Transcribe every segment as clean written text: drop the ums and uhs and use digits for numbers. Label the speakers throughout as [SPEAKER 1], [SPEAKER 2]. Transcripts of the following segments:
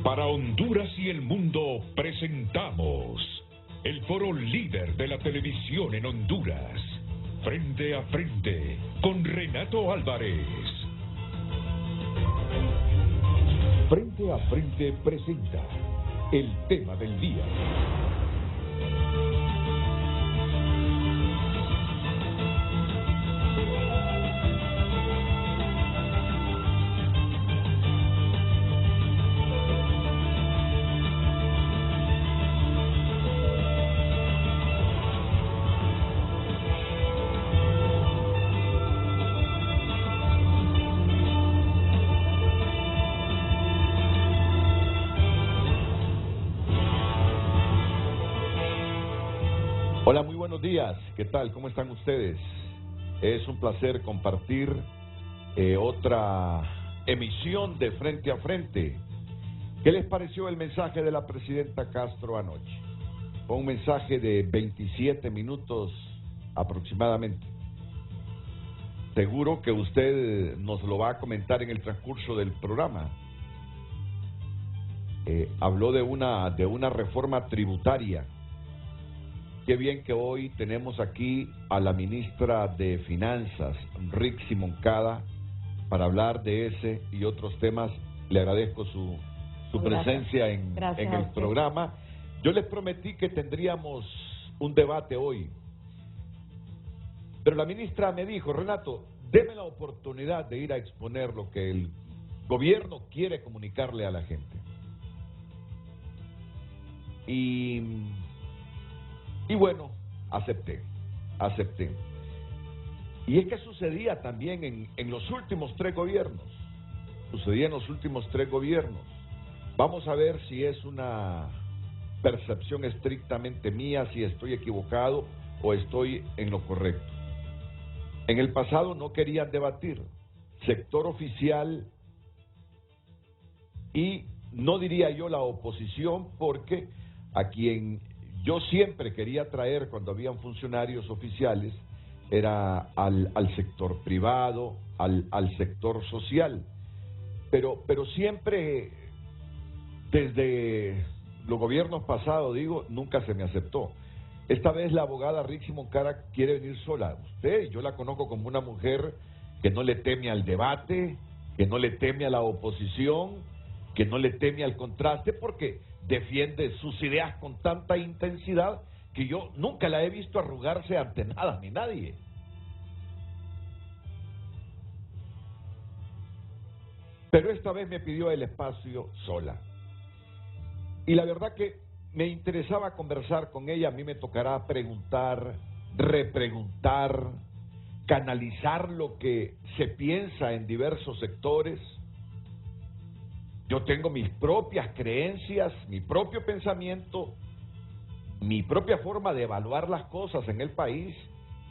[SPEAKER 1] Para Honduras y el mundo presentamos el foro líder de la televisión en Honduras. Frente a frente con Renato Álvarez. Frente a frente presenta el tema del día.
[SPEAKER 2] Hola, muy buenos días. ¿Qué tal? ¿Cómo están ustedes? Es un placer compartir otra emisión de Frente a Frente. ¿Qué les pareció el mensaje de la presidenta Castro anoche? Fue un mensaje de 27 minutos aproximadamente. Seguro que usted nos lo va a comentar en el transcurso del programa. Habló de una reforma tributaria. Qué bien que hoy tenemos aquí a la ministra de Finanzas, Rixi Moncada, para hablar de ese y otros temas. Le agradezco su presencia en el programa. Yo les prometí que tendríamos un debate hoy, pero la ministra me dijo: Renato, deme la oportunidad de ir a exponer lo que el gobierno quiere comunicarle a la gente. Y bueno, acepté. Y es que sucedía también en los últimos tres gobiernos. Vamos a ver si es una percepción estrictamente mía, si estoy equivocado o estoy en lo correcto. En el pasado no querían debatir sector oficial y no diría yo la oposición, porque a quien yo siempre quería traer cuando habían funcionarios oficiales era al sector privado, al sector social. Pero siempre, desde los gobiernos pasados, nunca se me aceptó. Esta vez la abogada Rixi Moncada quiere venir sola. Yo la conozco como una mujer que no le teme al debate, que no le teme a la oposición, que no le teme al contraste, porque defiende sus ideas con tanta intensidad que yo nunca la he visto arrugarse ante nada ni nadie. Pero esta vez me pidió el espacio sola. Y la verdad que me interesaba conversar con ella. A mí me tocará preguntar, repreguntar, canalizar lo que se piensa en diversos sectores. Yo tengo mis propias creencias, mi propio pensamiento, mi propia forma de evaluar las cosas en el país,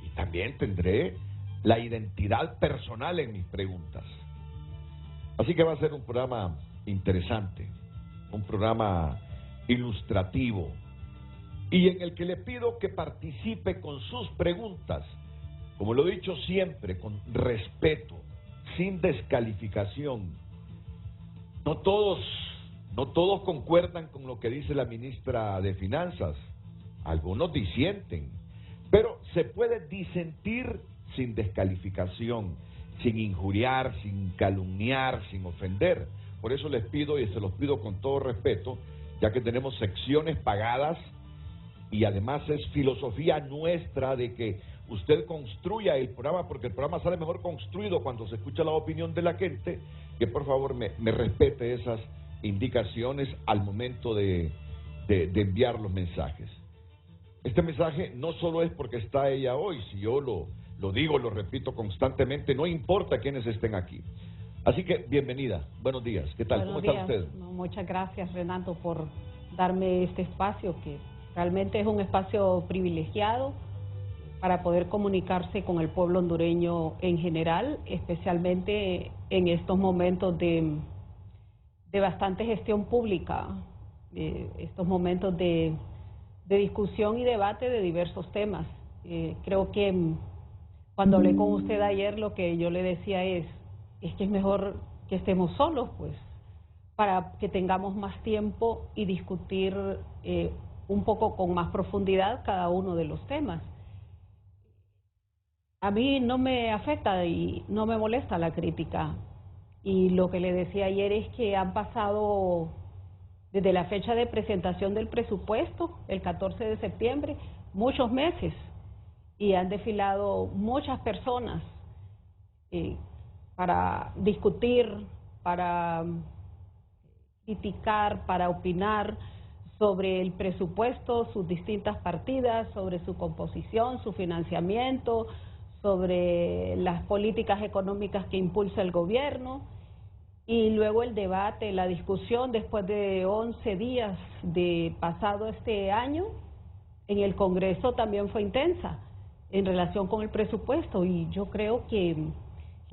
[SPEAKER 2] y también tendré la identidad personal en mis preguntas. Así que va a ser un programa interesante, un programa ilustrativo, y en el que le pido que participe con sus preguntas, como lo he dicho siempre, con respeto, sin descalificación. No todos concuerdan con lo que dice la ministra de Finanzas, algunos disienten, pero se puede disentir sin descalificación, sin injuriar, sin calumniar, sin ofender. Por eso les pido, y se los pido con todo respeto, ya que tenemos secciones pagadas y además es filosofía nuestra de que usted construya el programa, porque el programa sale mejor construido cuando se escucha la opinión de la gente, que por favor me respete esas indicaciones al momento de enviar los mensajes. Este mensaje no solo es porque está ella hoy, si yo lo digo, lo repito constantemente, no importa quiénes estén aquí. Así que bienvenida, buenos días, ¿qué tal?
[SPEAKER 3] Buenos
[SPEAKER 2] ¿Cómo
[SPEAKER 3] días.
[SPEAKER 2] está usted?
[SPEAKER 3] No, muchas gracias, Renato, por darme este espacio, que realmente es un espacio privilegiado para poder comunicarse con el pueblo hondureño en general, especialmente en estos momentos de bastante gestión pública, estos momentos de discusión y debate de diversos temas. Creo que cuando hablé con usted ayer, lo que yo le decía es que es mejor que estemos solos, pues, para que tengamos más tiempo y discutir un poco con más profundidad cada uno de los temas. A mí no me afecta y no me molesta la crítica. Y lo que le decía ayer es que han pasado desde la fecha de presentación del presupuesto, el 14 de septiembre, muchos meses, y han desfilado muchas personas para discutir, para criticar, para opinar sobre el presupuesto, sus distintas partidas, sobre su composición, su financiamiento, sobre las políticas económicas que impulsa el gobierno, y luego el debate, la discusión después de 11 días de pasado este año en el Congreso también fue intensa en relación con el presupuesto, y yo creo que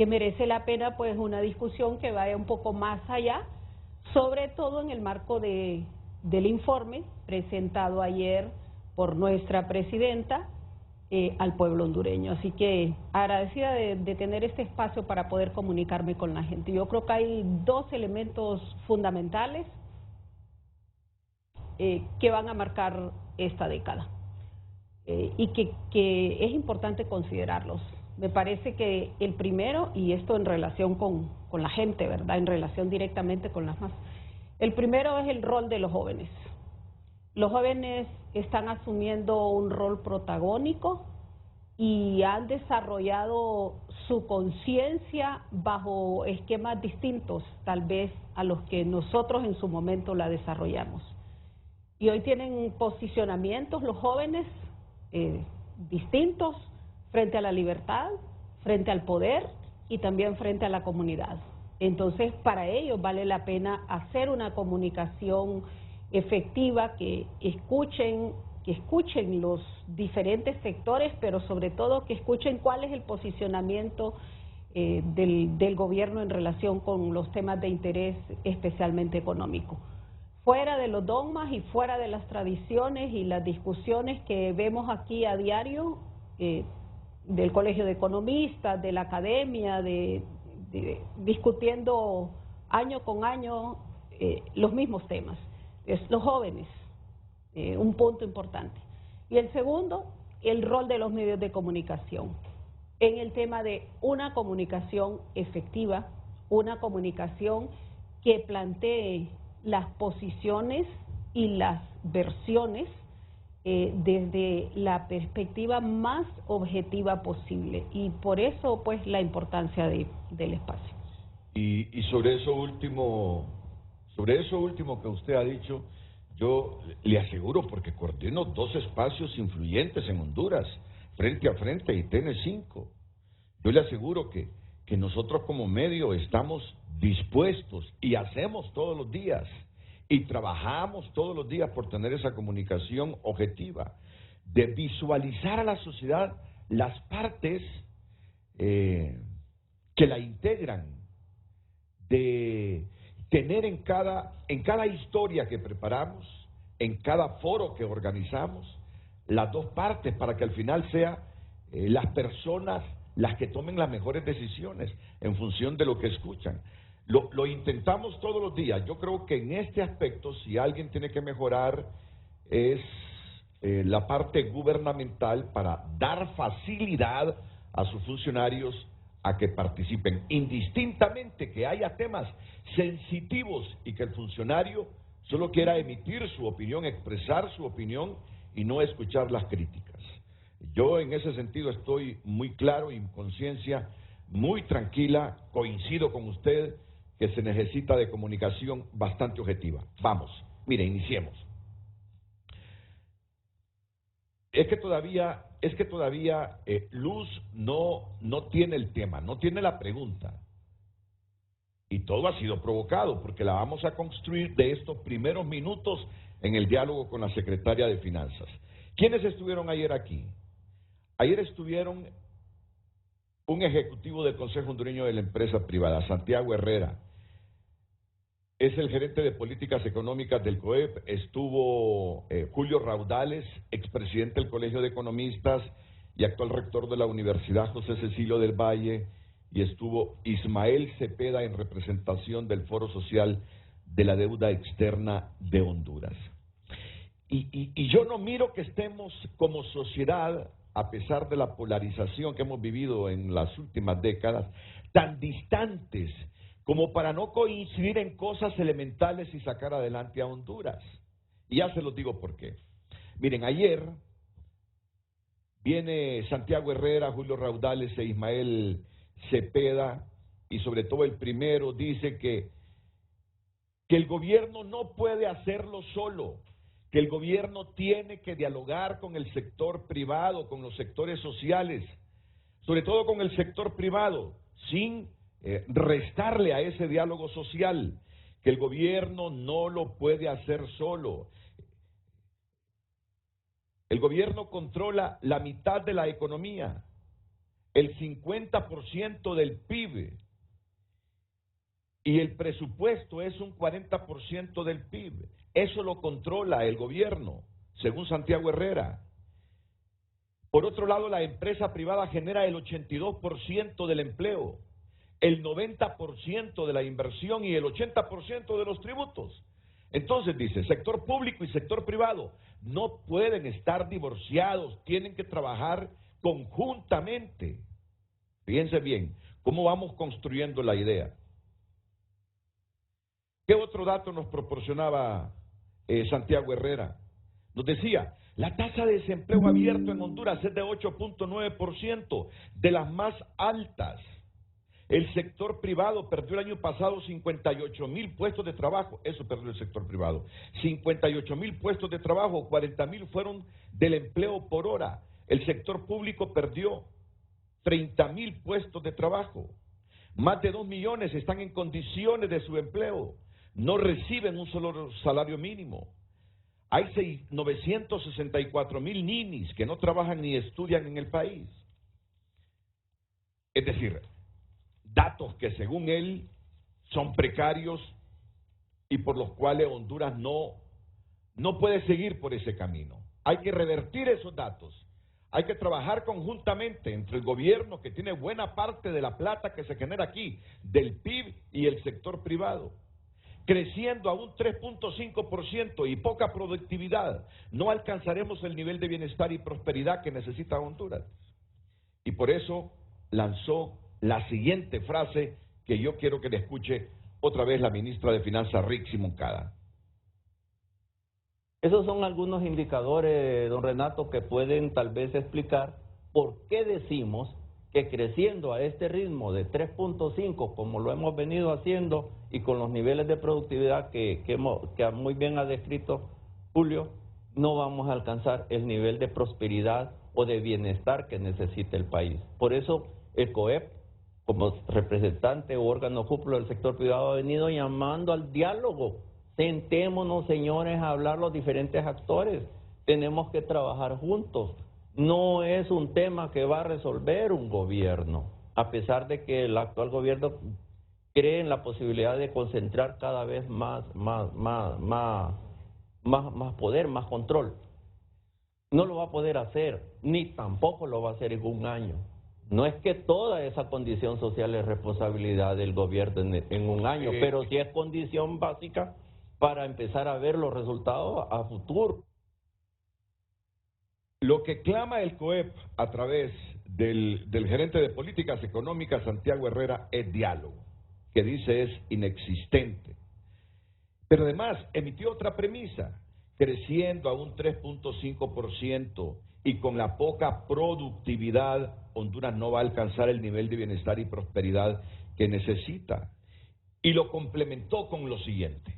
[SPEAKER 3] merece la pena pues una discusión que vaya un poco más allá, sobre todo en el marco del informe presentado ayer por nuestra presidenta al pueblo hondureño. Así que agradecida de tener este espacio para poder comunicarme con la gente. Yo creo que hay dos elementos fundamentales que van a marcar esta década y que es importante considerarlos. Me parece que el primero, y esto en relación con la gente, ¿verdad?, en relación directamente con las masas, el primero es el rol de los jóvenes. Los jóvenes están asumiendo un rol protagónico y han desarrollado su conciencia bajo esquemas distintos, tal vez, a los que nosotros en su momento la desarrollamos. Y hoy tienen posicionamientos los jóvenes distintos frente a la libertad, frente al poder y también frente a la comunidad. Entonces, para ellos vale la pena hacer una comunicación efectiva, que escuchen los diferentes sectores, pero sobre todo que escuchen cuál es el posicionamiento del gobierno en relación con los temas de interés, especialmente económico. Fuera de los dogmas y fuera de las tradiciones y las discusiones que vemos aquí a diario, del Colegio de Economistas, de la academia, discutiendo año con año los mismos temas. Es los jóvenes, un punto importante. Y el segundo, el rol de los medios de comunicación en el tema de una comunicación efectiva, una comunicación que plantee las posiciones y las versiones desde la perspectiva más objetiva posible, y por eso pues la importancia del espacio.
[SPEAKER 2] Y sobre eso último que usted ha dicho, yo le aseguro, porque coordino dos espacios influyentes en Honduras, Frente a Frente y TN5, yo le aseguro que nosotros como medio estamos dispuestos y hacemos todos los días y trabajamos todos los días por tener esa comunicación objetiva, de visualizar a la sociedad las partes que la integran, de tener en cada historia que preparamos, en cada foro que organizamos, las dos partes, para que al final sea las personas las que tomen las mejores decisiones en función de lo que escuchan. Lo intentamos todos los días. Yo creo que en este aspecto, si alguien tiene que mejorar, es la parte gubernamental, para dar facilidad a sus funcionarios a que participen, indistintamente que haya temas sensitivos y que el funcionario solo quiera emitir su opinión, expresar su opinión y no escuchar las críticas. Yo en ese sentido estoy muy claro y en conciencia muy tranquila, coincido con usted que se necesita de comunicación bastante objetiva. Vamos, mire, iniciemos. Es que todavía Luz no tiene el tema, no tiene la pregunta. Y todo ha sido provocado, porque la vamos a construir de estos primeros minutos en el diálogo con la secretaria de Finanzas. ¿Quiénes estuvieron ayer aquí? Ayer estuvieron un ejecutivo del Consejo Hondureño de la Empresa Privada, Santiago Herrera. Es el gerente de políticas económicas del COEP. Estuvo Julio Raudales, expresidente del Colegio de Economistas y actual rector de la Universidad José Cecilio del Valle, y estuvo Ismael Cepeda en representación del Foro Social de la deuda externa de Honduras. Y yo no miro que estemos como sociedad, a pesar de la polarización que hemos vivido en las últimas décadas, tan distantes como para no coincidir en cosas elementales y sacar adelante a Honduras. Y ya se los digo por qué. Miren, ayer viene Santiago Herrera, Julio Raudales e Ismael Cepeda, y sobre todo el primero dice que el gobierno no puede hacerlo solo, que el gobierno tiene que dialogar con el sector privado, con los sectores sociales, sobre todo con el sector privado, sin restarle a ese diálogo social, que el gobierno no lo puede hacer solo. El gobierno controla la mitad de la economía, el 50% del PIB, y el presupuesto es un 40% del PIB. Eso lo controla el gobierno, según Santiago Herrera. Por otro lado, la empresa privada genera el 82% del empleo, el 90% de la inversión y el 80% de los tributos. Entonces dice, sector público y sector privado no pueden estar divorciados, tienen que trabajar conjuntamente. Fíjense bien, cómo vamos construyendo la idea. ¿Qué otro dato nos proporcionaba Santiago Herrera? Nos decía, la tasa de desempleo abierto en Honduras es de 8.9%, de las más altas. El sector privado perdió el año pasado 58,000 puestos de trabajo, eso perdió el sector privado, 58,000 puestos de trabajo, 40,000 fueron del empleo por hora. El sector público perdió 30,000 puestos de trabajo. Más de 2 millones están en condiciones de subempleo, no reciben un solo salario mínimo. Hay 964,000 ninis que no trabajan ni estudian en el país. Es decir, datos que según él son precarios y por los cuales Honduras no puede seguir por ese camino. Hay que revertir esos datos. Hay que trabajar conjuntamente entre el gobierno, que tiene buena parte de la plata que se genera aquí, del PIB, y el sector privado. Creciendo a un 3.5% y poca productividad, no alcanzaremos el nivel de bienestar y prosperidad que necesita Honduras. Y por eso lanzó la siguiente frase que yo quiero que le escuche otra vez la ministra de Finanzas, Rixi Moncada.
[SPEAKER 4] Esos son algunos indicadores, don Renato, que pueden tal vez explicar por qué decimos que creciendo a este ritmo de 3.5, como lo hemos venido haciendo, y con los niveles de productividad que muy bien ha descrito Julio, no vamos a alcanzar el nivel de prosperidad o de bienestar que necesita el país. Por eso el COEP, como representante o órgano cúpula del sector privado, ha venido llamando al diálogo. Sentémonos, señores, a hablar los diferentes actores. Tenemos que trabajar juntos. No es un tema que va a resolver un gobierno, a pesar de que el actual gobierno cree en la posibilidad de concentrar cada vez más poder, más control. No lo va a poder hacer, ni tampoco lo va a hacer en un año. No es que toda esa condición social es responsabilidad del gobierno en un año, pero sí es condición básica para empezar a ver los resultados a futuro.
[SPEAKER 2] Lo que clama el COEP a través del gerente de políticas económicas, Santiago Herrera, es diálogo, que dice es inexistente. Pero además emitió otra premisa, creciendo a un 3.5% y con la poca productividad, Honduras no va a alcanzar el nivel de bienestar y prosperidad que necesita. Y lo complementó con lo siguiente.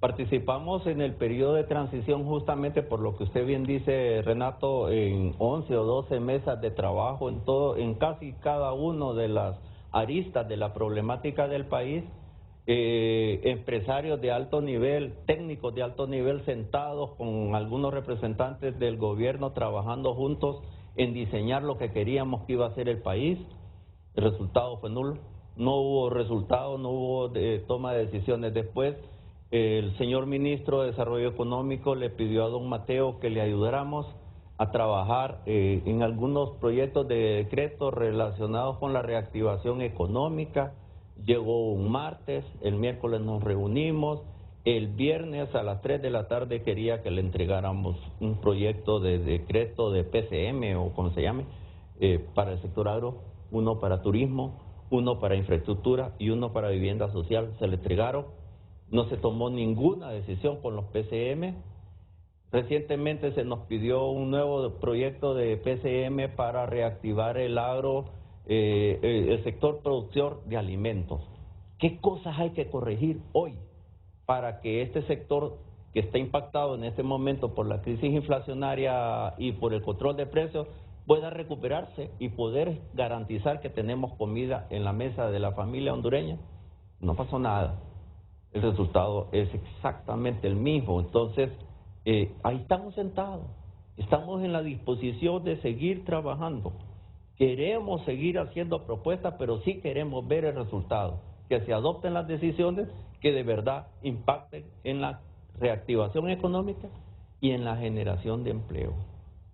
[SPEAKER 4] Participamos en el periodo de transición justamente por lo que usted bien dice, Renato, en 11 o 12 mesas de trabajo en casi cada una de las aristas de la problemática del país, empresarios de alto nivel, técnicos de alto nivel sentados con algunos representantes del gobierno trabajando juntos en diseñar lo que queríamos que iba a ser el país. El resultado fue nulo, no hubo resultado, no hubo toma de decisiones. Después, el señor ministro de Desarrollo Económico le pidió a don Mateo que le ayudáramos a trabajar en algunos proyectos de decreto relacionados con la reactivación económica. llegó un martes, el miércoles nos reunimos, el viernes a las 3 de la tarde quería que le entregáramos un proyecto de decreto de PCM o como se llame, para el sector agro, uno para turismo, uno para infraestructura y uno para vivienda social. Se le entregaron, no se tomó ninguna decisión con los PCM. Recientemente se nos pidió un nuevo proyecto de PCM para reactivar el agro, el sector productor de alimentos. ¿Qué cosas hay que corregir hoy para que este sector que está impactado en este momento por la crisis inflacionaria y por el control de precios pueda recuperarse y poder garantizar que tenemos comida en la mesa de la familia hondureña? No pasó nada. El resultado es exactamente el mismo. Entonces, ahí estamos sentados. Estamos en la disposición de seguir trabajando. Queremos seguir haciendo propuestas, pero sí queremos ver el resultado, que se adopten las decisiones que de verdad impacten en la reactivación económica y en la generación de empleo.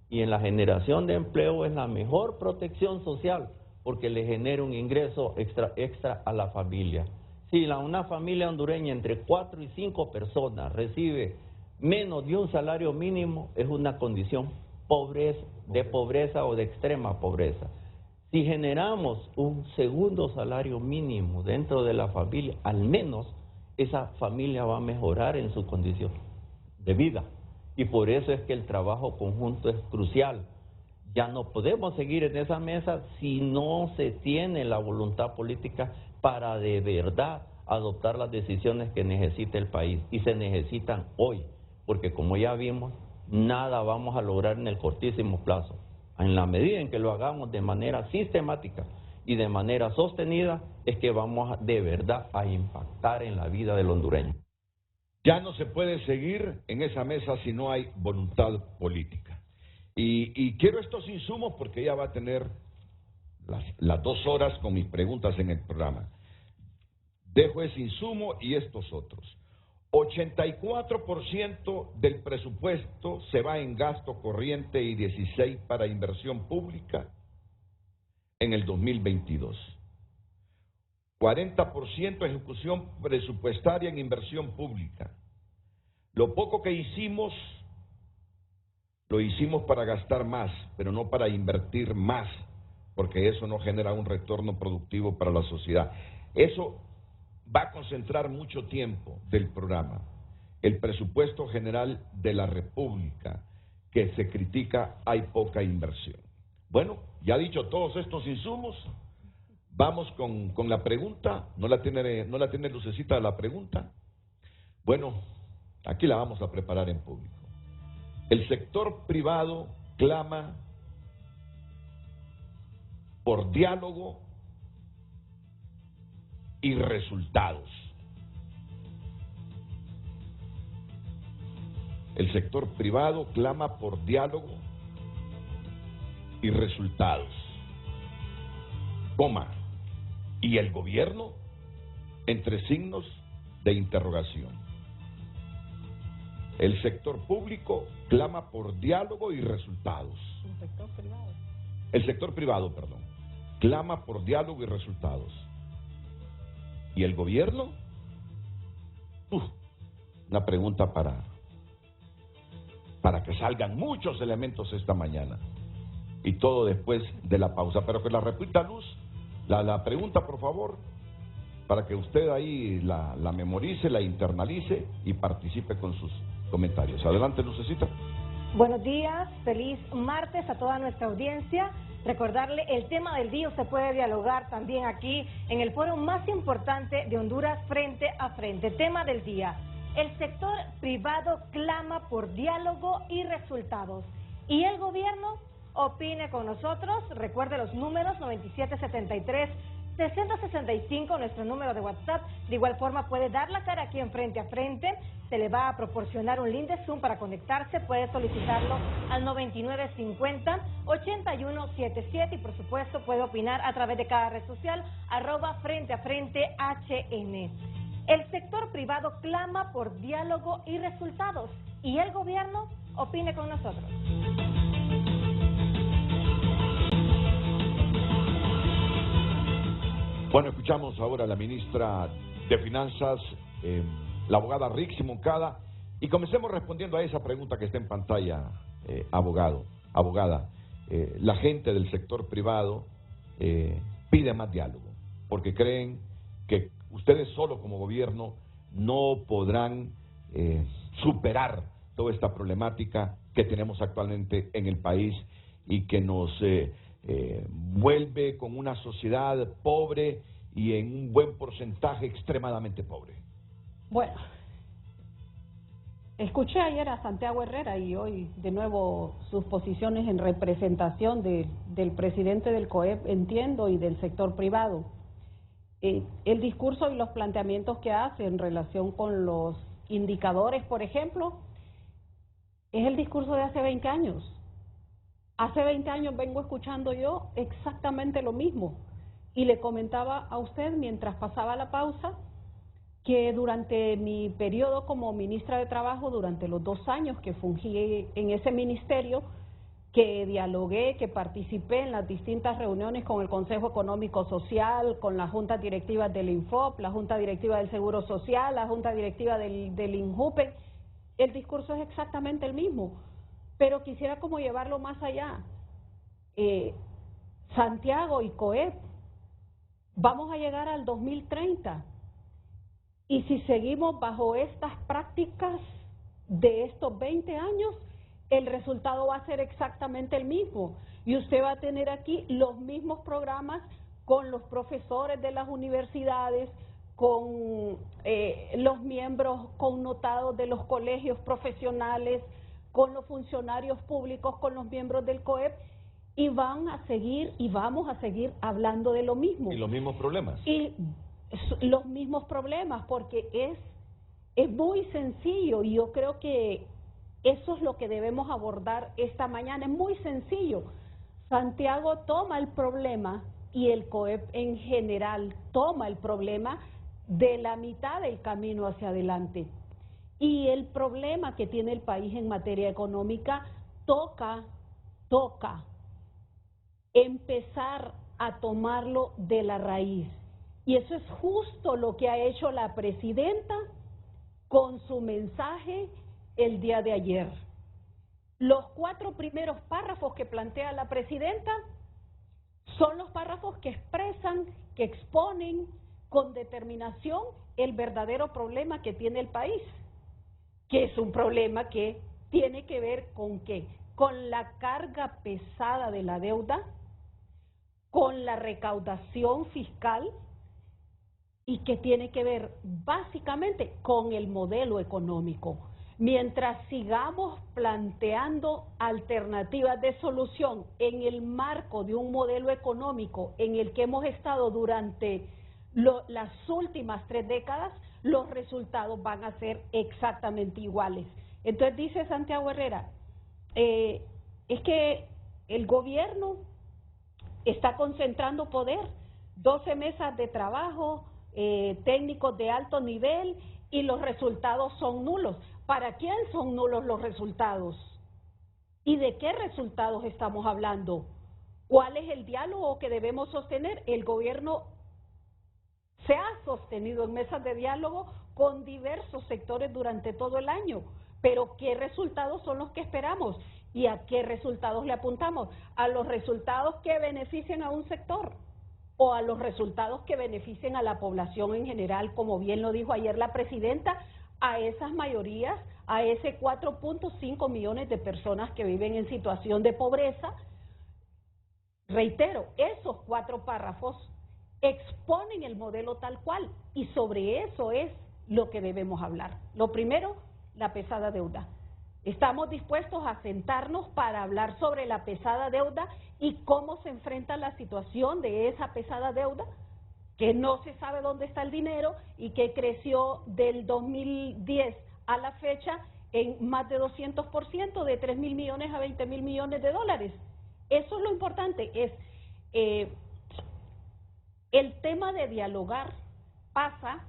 [SPEAKER 4] Y en la generación de empleo es la mejor protección social, porque le genera un ingreso extra a la familia. Si una familia hondureña entre 4 y 5 personas recibe menos de un salario mínimo, es una condición de pobreza o de extrema pobreza. Si generamos un segundo salario mínimo dentro de la familia, al menos esa familia va a mejorar en su condición de vida. Y por eso es que el trabajo conjunto es crucial. Ya no podemos seguir en esa mesa si no se tiene la voluntad política para de verdad adoptar las decisiones que necesita el país. Y se necesitan hoy, porque como ya vimos, nada vamos a lograr en el cortísimo plazo. En la medida en que lo hagamos de manera sistemática y de manera sostenida, es que vamos de verdad a impactar en la vida del hondureño.
[SPEAKER 2] Ya no se puede seguir en esa mesa si no hay voluntad política. Y quiero estos insumos porque ella va a tener las 2 horas con mis preguntas en el programa. Dejo ese insumo y estos otros. 84% del presupuesto se va en gasto corriente y 16% para inversión pública en el 2022. 40% ejecución presupuestaria en inversión pública. Lo poco que hicimos, lo hicimos para gastar más, pero no para invertir más, porque eso no genera un retorno productivo para la sociedad. Eso va a concentrar mucho tiempo del programa. El presupuesto general de la República, que se critica, hay poca inversión. Bueno, ya dicho todos estos insumos, vamos con la pregunta. ¿No la tiene lucecita la pregunta? Bueno, aquí la vamos a preparar en público. El sector privado clama por diálogo y resultados. El sector privado clama por diálogo y resultados. Coma. ¿Y el gobierno? Entre signos de interrogación. El sector público clama por diálogo y resultados.
[SPEAKER 3] El sector privado.
[SPEAKER 2] El sector privado, perdón, clama por diálogo y resultados. ¿Y el gobierno? Una pregunta para que salgan muchos elementos esta mañana. Y todo después de la pausa. Pero que la repita Luz, la pregunta, por favor, para que usted ahí la memorice, la internalice y participe con sus comentarios. Adelante, Lucecita.
[SPEAKER 5] Buenos días, feliz martes a toda nuestra audiencia. Recordarle, el tema del día se puede dialogar también aquí en el foro más importante de Honduras, Frente a Frente. Tema del día: el sector privado clama por diálogo y resultados. ¿Y el gobierno? Opine con nosotros. Recuerde los números 9773-6065, nuestro número de WhatsApp. De igual forma puede dar la cara aquí en Frente a Frente. Se le va a proporcionar un link de Zoom para conectarse. Puede solicitarlo al 9950-8177 y por supuesto puede opinar a través de cada red social @FrenteAFrenteHN. El sector privado clama por diálogo y resultados. ¿Y el gobierno? Opine con nosotros.
[SPEAKER 2] Bueno, escuchamos ahora a la ministra de Finanzas, la abogada Rixi Moncada, y comencemos respondiendo a esa pregunta que está en pantalla, abogada. La gente del sector privado pide más diálogo, porque creen que ustedes solo como gobierno no podrán superar toda esta problemática que tenemos actualmente en el país y que nos vuelve con una sociedad pobre y en un buen porcentaje extremadamente pobre.
[SPEAKER 3] Bueno, escuché ayer a Santiago Herrera y hoy de nuevo sus posiciones en representación del presidente del COEP, entiendo, y del sector privado. El discurso y los planteamientos que hace en relación con los indicadores, por ejemplo, es el discurso de hace 20 años. Hace 20 años vengo escuchando yo exactamente lo mismo. Y le comentaba a usted mientras pasaba la pausa que durante mi periodo como ministra de Trabajo, durante los 2 años que fungí en ese ministerio, que dialogué, que participé en las distintas reuniones con el Consejo Económico Social, con las juntas directivas del INFOP, la Junta Directiva del Seguro Social, la Junta Directiva del INJUPE, el discurso es exactamente el mismo, pero quisiera como llevarlo más allá. Santiago y COEP, vamos a llegar al 2030, y si seguimos bajo estas prácticas de estos 20 años, el resultado va a ser exactamente el mismo, y usted va a tener aquí los mismos programas con los profesores de las universidades, con los miembros connotados de los colegios profesionales, con los funcionarios públicos, con los miembros del COEP, y van a seguir y vamos a seguir hablando de lo mismo.
[SPEAKER 2] Y los mismos problemas.
[SPEAKER 3] Y los mismos problemas, porque es muy sencillo, y yo creo que eso es lo que debemos abordar esta mañana. Es muy sencillo. Santiago toma el problema y el COEP en general toma el problema de la mitad del camino hacia adelante. Y el problema que tiene el país en materia económica toca empezar a tomarlo de la raíz. Y eso es justo lo que ha hecho la presidenta con su mensaje el día de ayer. Los 4 primeros párrafos que plantea la presidenta son los párrafos que expresan, que exponen con determinación el verdadero problema que tiene el país, que es un problema que tiene que ver con ¿qué? Con la carga pesada de la deuda, con la recaudación fiscal, y que tiene que ver básicamente con el modelo económico. Mientras sigamos planteando alternativas de solución en el marco de un modelo económico en el que hemos estado durante las últimas 3 décadas, los resultados van a ser exactamente iguales. Entonces dice Santiago Herrera, es que el gobierno está concentrando poder, 12 mesas de trabajo, técnicos de alto nivel, y los resultados son nulos. ¿Para quién son nulos los resultados? ¿Y de qué resultados estamos hablando? ¿Cuál es el diálogo que debemos sostener? El gobierno se ha sostenido en mesas de diálogo con diversos sectores durante todo el año, pero ¿qué resultados son los que esperamos? ¿Y a qué resultados le apuntamos? ¿A los resultados que beneficien a un sector o a los resultados que beneficien a la población en general, como bien lo dijo ayer la presidenta, a esas mayorías, a ese 4.5 millones de personas que viven en situación de pobreza? Reitero, esos 4 párrafos exponen el modelo tal cual, y sobre eso es lo que debemos hablar. Lo primero, la pesada deuda. Estamos dispuestos a sentarnos para hablar sobre la pesada deuda y cómo se enfrenta la situación de esa pesada deuda, que no se sabe dónde está el dinero y que creció del 2010 a la fecha en más de 200%, de 3.000 millones a 20.000 millones de dólares. Eso es lo importante, es el tema de dialogar pasa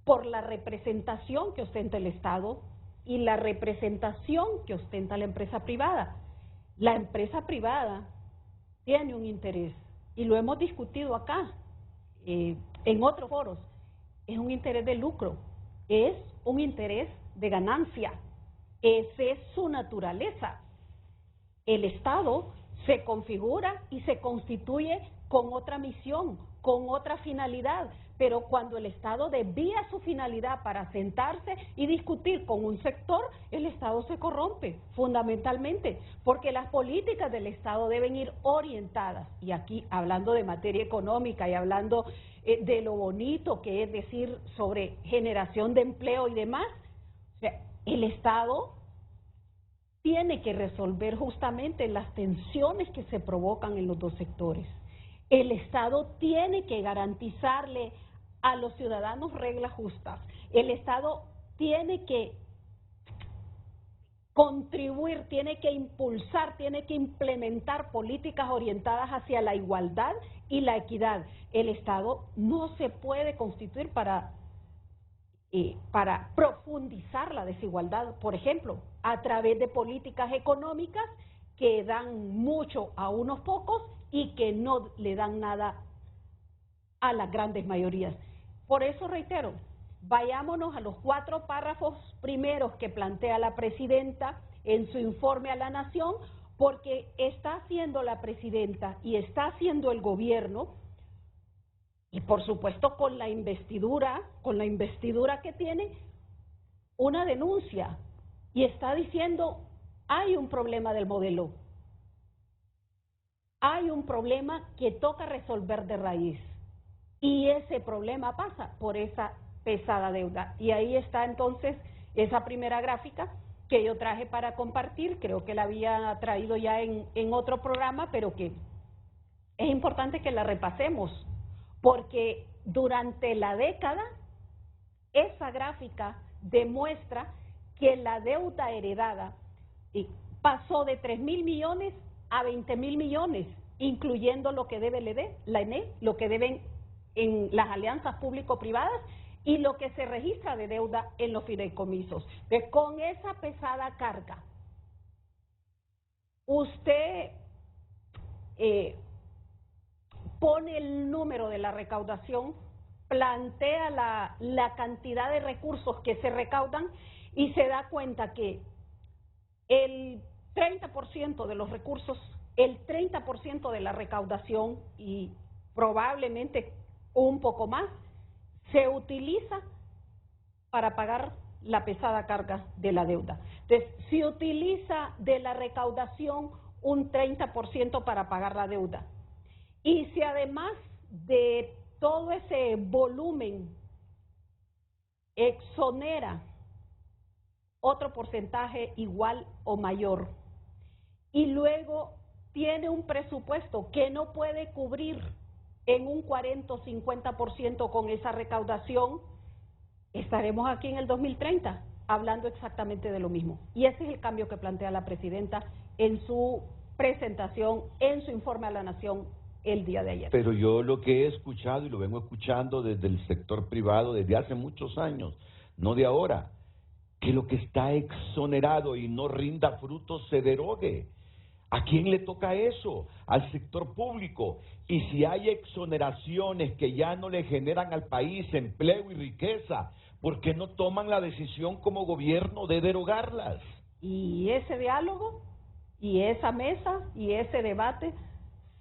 [SPEAKER 3] por la representación que ostenta el Estado y la representación que ostenta la empresa privada. La empresa privada tiene un interés, y lo hemos discutido acá, en otros foros, es un interés de lucro, es un interés de ganancia. Esa es su naturaleza. El Estado se configura y se constituye con otra misión, con otra finalidad, pero cuando el Estado desvía su finalidad para sentarse y discutir con un sector, el Estado se corrompe, fundamentalmente, porque las políticas del Estado deben ir orientadas, y aquí hablando de materia económica y hablando de lo bonito que es decir sobre generación de empleo y demás, o sea, el Estado tiene que resolver justamente las tensiones que se provocan en los dos sectores. El Estado tiene que garantizarle a los ciudadanos reglas justas. El Estado tiene que contribuir, tiene que impulsar, tiene que implementar políticas orientadas hacia la igualdad y la equidad. El Estado no se puede constituir para profundizar la desigualdad, por ejemplo, a través de políticas económicas que dan mucho a unos pocos y que no le dan nada a las grandes mayorías. Por eso reitero, vayámonos a los 4 párrafos primeros que plantea la presidenta en su informe a la Nación, porque está haciendo la presidenta y está haciendo el gobierno, y por supuesto con la investidura que tiene, una denuncia, y está diciendo, hay un problema del modelo, hay un problema que toca resolver de raíz, y ese problema pasa por esa pesada deuda. Y ahí está entonces esa primera gráfica que yo traje para compartir, creo que la había traído ya en otro programa, pero que es importante que la repasemos, porque durante la década esa gráfica demuestra que la deuda heredada pasó de 3.000 millones a 20.000 millones, incluyendo lo que debe la ENE, lo que deben en las alianzas público-privadas y lo que se registra de deuda en los fideicomisos. Entonces, con esa pesada carga, usted pone el número de la recaudación, plantea la cantidad de recursos que se recaudan y se da cuenta que el 30% de los recursos, el 30% de la recaudación y probablemente un poco más, se utiliza para pagar la pesada carga de la deuda. Entonces, se utiliza de la recaudación un 30% para pagar la deuda. Y si además de todo ese volumen exonera otro porcentaje igual o mayor, y luego tiene un presupuesto que no puede cubrir en un 40 o 50% con esa recaudación, estaremos aquí en el 2030 hablando exactamente de lo mismo. Y ese es el cambio que plantea la presidenta en su presentación, en su informe a la Nación el día de ayer.
[SPEAKER 2] Pero yo lo que he escuchado, y lo vengo escuchando desde el sector privado desde hace muchos años, no de ahora, que lo que está exonerado y no rinda frutos se derogue. ¿A quién le toca eso? Al sector público. Y si hay exoneraciones que ya no le generan al país empleo y riqueza, ¿por qué no toman la decisión como gobierno de derogarlas?
[SPEAKER 3] Y ese diálogo, y esa mesa, y ese debate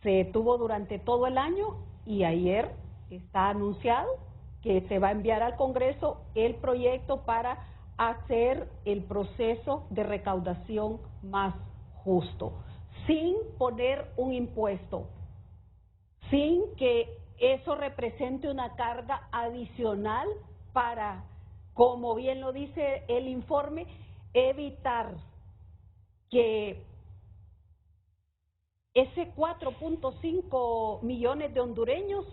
[SPEAKER 3] se tuvo durante todo el año, y ayer está anunciado que se va a enviar al Congreso el proyecto para hacer el proceso de recaudación más justo, sin poner un impuesto, sin que eso represente una carga adicional para, como bien lo dice el informe, evitar que ese 4.5 millones de hondureños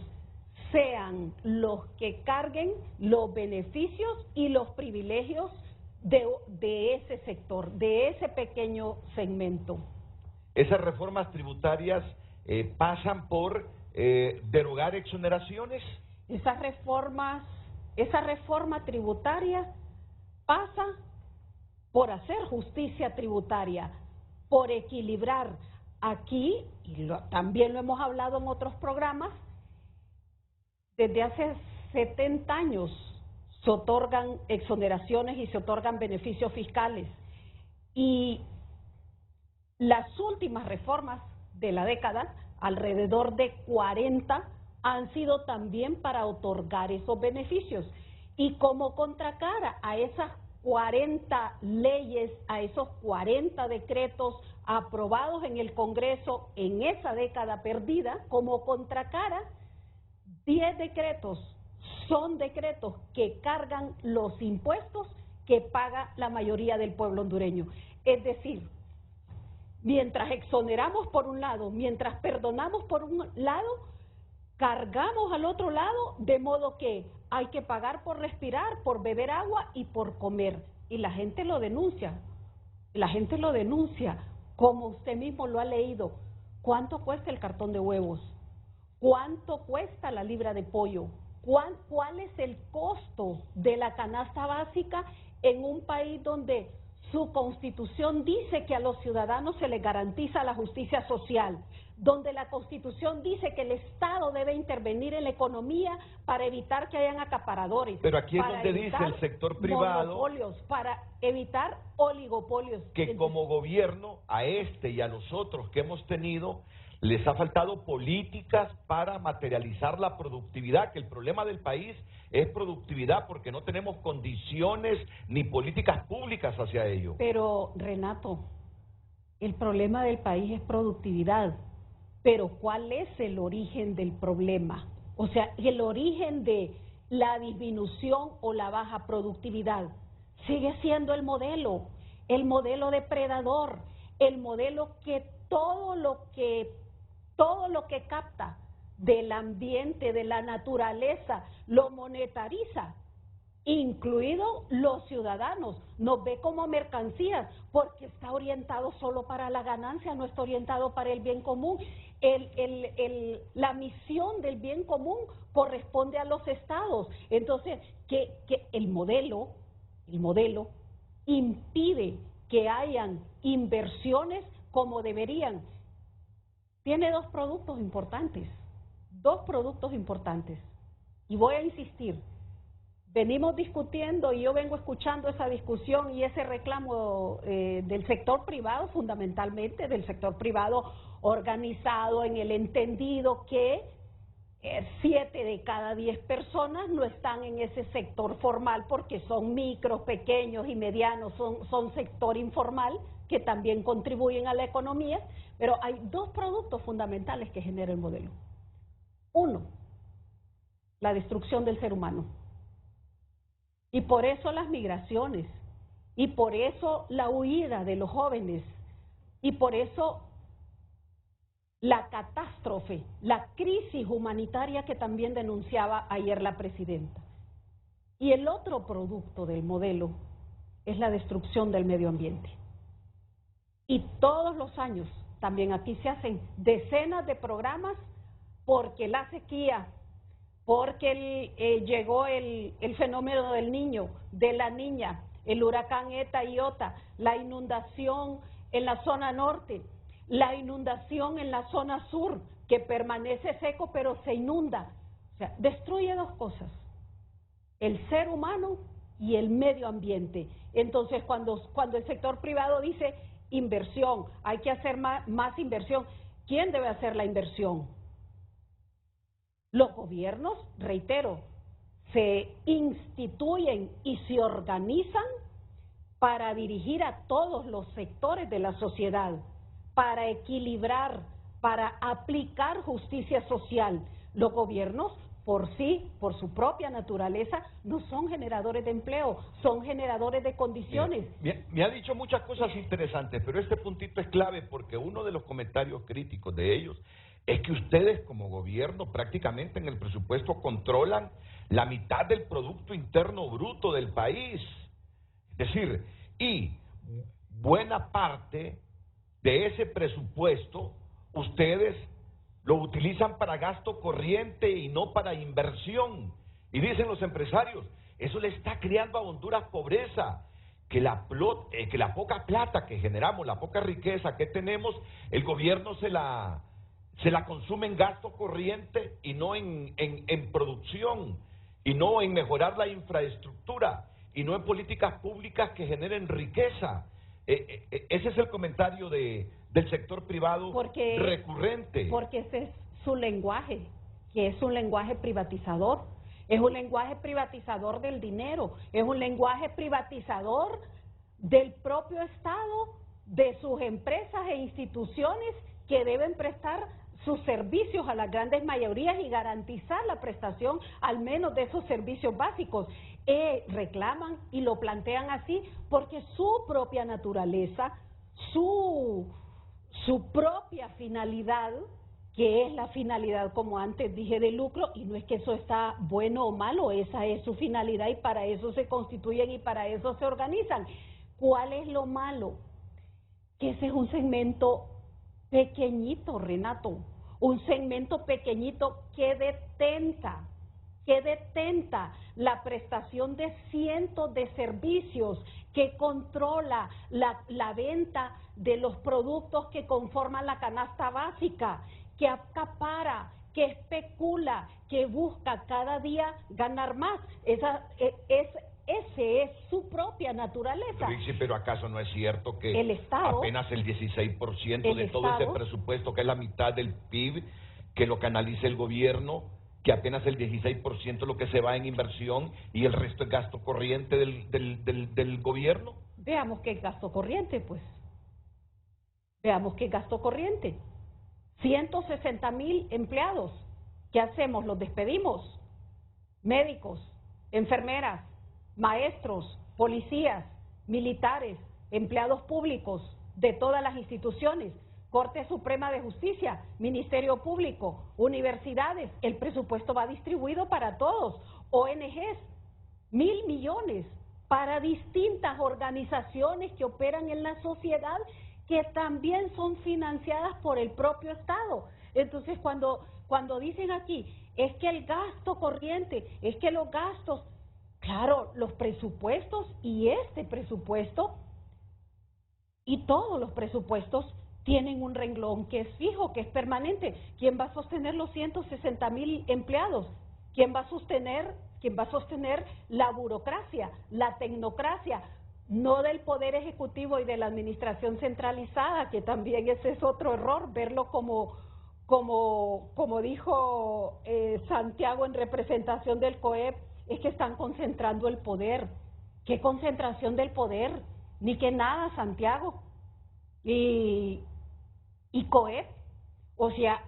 [SPEAKER 3] sean los que carguen los beneficios y los privilegios de ese sector, de ese pequeño segmento.
[SPEAKER 2] Esas reformas tributarias pasan por derogar exoneraciones.
[SPEAKER 3] Esa reforma tributaria pasa por hacer justicia tributaria, por equilibrar. Aquí, y también lo hemos hablado en otros programas, Desde hace 70 años se otorgan exoneraciones y se otorgan beneficios fiscales. Y las últimas reformas de la década, alrededor de 40, han sido también para otorgar esos beneficios. Y como contracara a esas 40 leyes, a esos 40 decretos aprobados en el Congreso en esa década perdida, como contracara, 10 decretos son decretos que cargan los impuestos que paga la mayoría del pueblo hondureño. Es decir, mientras exoneramos por un lado, mientras perdonamos por un lado, cargamos al otro lado, de modo que hay que pagar por respirar, por beber agua y por comer. Y la gente lo denuncia, como usted mismo lo ha leído. ¿Cuánto cuesta el cartón de huevos? ¿Cuánto cuesta la libra de pollo? ¿Cuál es el costo de la canasta básica en un país donde su Constitución dice que a los ciudadanos se les garantiza la justicia social, donde la Constitución dice que el Estado debe intervenir en la economía para evitar que hayan acaparadores?
[SPEAKER 2] Pero aquí es donde dice el sector privado,
[SPEAKER 3] monopolios, para evitar oligopolios.
[SPEAKER 2] que como gobierno a este y a los otros que hemos tenido les ha faltado políticas para materializar la productividad, que el problema del país es productividad porque no tenemos condiciones ni políticas públicas hacia ello.
[SPEAKER 3] Pero, Renato, el problema del país es productividad, pero ¿cuál es el origen del problema? O sea, el origen de la disminución o la baja productividad sigue siendo el modelo depredador, el modelo que todo lo que capta del ambiente, de la naturaleza, lo monetariza, incluidos los ciudadanos, nos ve como mercancías, porque está orientado solo para la ganancia, no está orientado para el bien común. La misión del bien común corresponde a los estados. Entonces, que el modelo impide que hayan inversiones como deberían. Tiene dos productos importantes, y voy a insistir. Venimos discutiendo y yo vengo escuchando esa discusión y ese reclamo del sector privado, fundamentalmente del sector privado organizado en el entendido que 7 de cada 10 personas no están en ese sector formal porque son micros, pequeños y medianos, son sector informal que también contribuyen a la economía, pero hay dos productos fundamentales que genera el modelo. Uno, la destrucción del ser humano. Y por eso las migraciones, y por eso la huida de los jóvenes, y por eso la catástrofe, la crisis humanitaria que también denunciaba ayer la presidenta. Y el otro producto del modelo es la destrucción del medio ambiente. Y todos los años también aquí se hacen decenas de programas porque la sequía, porque llegó el fenómeno del niño, de la niña, el huracán Eta y Iota, la inundación en la zona norte, la inundación en la zona sur, que permanece seco pero se inunda. O sea, destruye dos cosas, el ser humano y el medio ambiente. Entonces, cuando el sector privado dice inversión, hay que hacer más inversión, ¿quién debe hacer la inversión? Los gobiernos, reitero, se instituyen y se organizan para dirigir a todos los sectores de la sociedad, para equilibrar, para aplicar justicia social. Los gobiernos, por sí, por su propia naturaleza, no son generadores de empleo, son generadores de condiciones.
[SPEAKER 2] Me ha dicho muchas cosas interesantes, pero este puntito es clave porque uno de los comentarios críticos de ellos es que ustedes como gobierno prácticamente en el presupuesto controlan la mitad del Producto Interno Bruto del país. Es decir, y buena parte de ese presupuesto ustedes lo utilizan para gasto corriente y no para inversión. Y dicen los empresarios, eso le está creando a Honduras pobreza, que la poca plata que generamos, la poca riqueza que tenemos, el gobierno se la se la consume en gasto corriente y no en producción, y no en mejorar la infraestructura, y no en políticas públicas que generen riqueza. Ese es el comentario del sector privado recurrente.
[SPEAKER 3] Porque ese es su lenguaje, que es un lenguaje privatizador. Es un lenguaje privatizador del dinero, es un lenguaje privatizador del propio Estado, de sus empresas e instituciones que deben prestar sus servicios a las grandes mayorías y garantizar la prestación al menos de esos servicios básicos. Reclaman y lo plantean así porque su propia naturaleza, su propia finalidad, que es la finalidad, como antes dije, de lucro, y no es que eso está bueno o malo, esa es su finalidad y para eso se constituyen y para eso se organizan. ¿Cuál es lo malo? Que ese es un segmento pequeñito, Renato, un segmento pequeñito que detenta la prestación de cientos de servicios, que controla la venta de los productos que conforman la canasta básica, que acapara, que especula, que busca cada día ganar más. Ese es su propia naturaleza.
[SPEAKER 2] Rixi, pero ¿acaso no es cierto que
[SPEAKER 3] el Estado,
[SPEAKER 2] apenas el 16% de todo ese presupuesto, que es la mitad del PIB, que lo canaliza el gobierno, que apenas el 16% es lo que se va en inversión y el resto es gasto corriente del gobierno?
[SPEAKER 3] Veamos qué es gasto corriente, pues. Veamos qué es gasto corriente. 160,000 empleados. ¿Qué hacemos? ¿Los despedimos? Médicos, enfermeras, maestros, policías, militares, empleados públicos de todas las instituciones, Corte Suprema de Justicia, Ministerio Público, universidades, el presupuesto va distribuido para todos, ONGs, 1,000 millones para distintas organizaciones que operan en la sociedad, que también son financiadas por el propio Estado. Entonces, cuando dicen aquí, es que el gasto corriente, es que los gastos, claro, los presupuestos y este presupuesto y todos los presupuestos tienen un renglón que es fijo, que es permanente. ¿Quién va a sostener los 160,000 empleados? ¿Quién va a sostener la burocracia, la tecnocracia? No del Poder Ejecutivo y de la Administración Centralizada, que también ese es otro error, verlo como dijo Santiago en representación del COEP, es que están concentrando el poder. ¿Qué concentración del poder? Ni que nada, Santiago. Y COEP, o sea,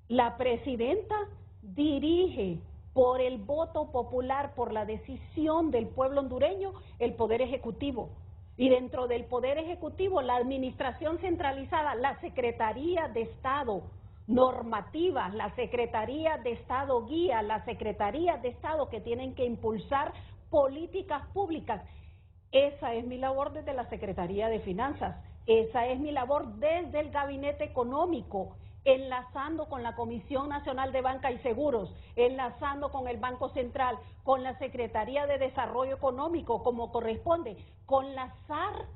[SPEAKER 3] la presidenta dirige por el voto popular, por la decisión del pueblo hondureño, el Poder Ejecutivo. Y dentro del Poder Ejecutivo, la Administración Centralizada, la Secretaría de Estado normativa, la Secretaría de Estado guía, la Secretaría de Estado que tienen que impulsar políticas públicas. Esa es mi labor desde la Secretaría de Finanzas, esa es mi labor desde el Gabinete Económico, enlazando con la Comisión Nacional de Banca y Seguros, enlazando con el Banco Central, con la Secretaría de Desarrollo Económico, como corresponde, con la SAR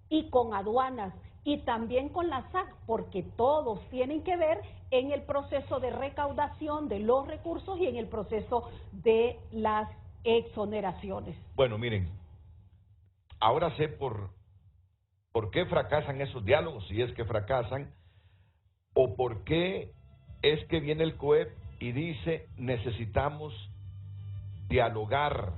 [SPEAKER 3] y con aduanas, y también con la SAC, porque todos tienen que ver en el proceso de recaudación de los recursos y en el proceso de las exoneraciones.
[SPEAKER 2] Bueno, miren, ahora sé por qué fracasan esos diálogos, si es que fracasan, o por qué es que viene el COEP y dice necesitamos dialogar,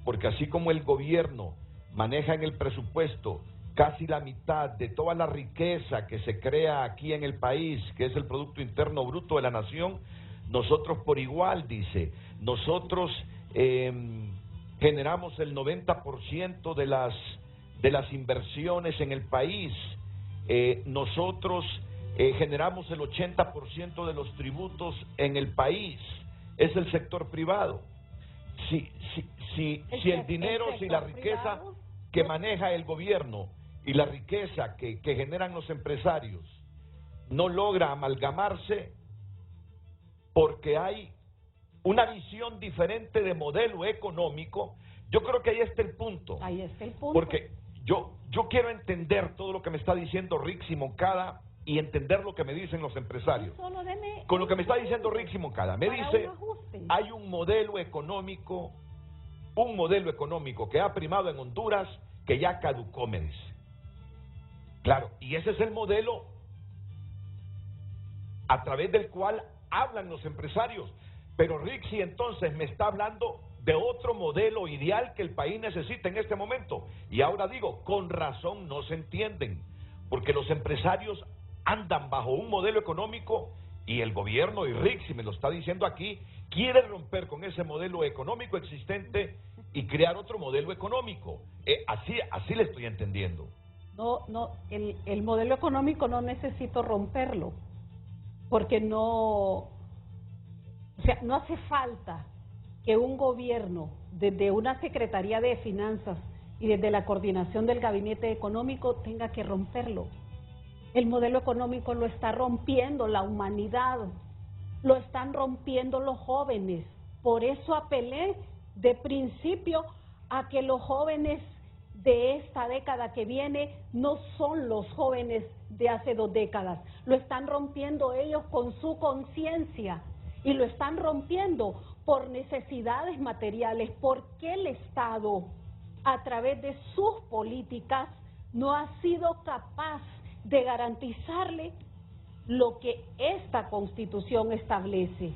[SPEAKER 2] porque así como el gobierno maneja en el presupuesto casi la mitad de toda la riqueza que se crea aquí en el país, que es el Producto Interno Bruto de la nación, nosotros por igual, dice, nosotros generamos el 90% de las inversiones en el país, nosotros generamos el 80% de los tributos en el país, es el sector privado. Si el dinero, si la riqueza que maneja el gobierno y la riqueza que generan los empresarios no logra amalgamarse porque hay una visión diferente de modelo económico, yo creo que ahí está el punto.
[SPEAKER 3] Ahí está el punto.
[SPEAKER 2] Porque yo quiero entender todo lo que me está diciendo Rixi Moncada y entender lo que me dicen los empresarios.
[SPEAKER 3] Solo deme
[SPEAKER 2] Con lo que me está diciendo Rixi Moncada, me
[SPEAKER 3] para
[SPEAKER 2] dice,
[SPEAKER 3] un ajuste.
[SPEAKER 2] hay un modelo económico que ha primado en Honduras que ya caducó, me dice. Claro, y ese es el modelo a través del cual hablan los empresarios. Pero Rixi entonces me está hablando de otro modelo ideal que el país necesita en este momento. Y ahora digo, con razón no se entienden, porque los empresarios andan bajo un modelo económico y el gobierno, y Rixi me lo está diciendo aquí, quiere romper con ese modelo económico existente y crear otro modelo económico. Así le estoy entendiendo.
[SPEAKER 3] El modelo económico no necesito romperlo, porque no hace falta que un gobierno, desde una Secretaría de Finanzas y desde la coordinación del Gabinete Económico, tenga que romperlo. El modelo económico lo está rompiendo la humanidad, lo están rompiendo los jóvenes. Por eso apelé de principio a que los jóvenes de esta década que viene no son los jóvenes de hace 2 décadas. Lo están rompiendo ellos con su conciencia y lo están rompiendo por necesidades materiales, porque el Estado, a través de sus políticas, no ha sido capaz de garantizarle lo que esta Constitución establece.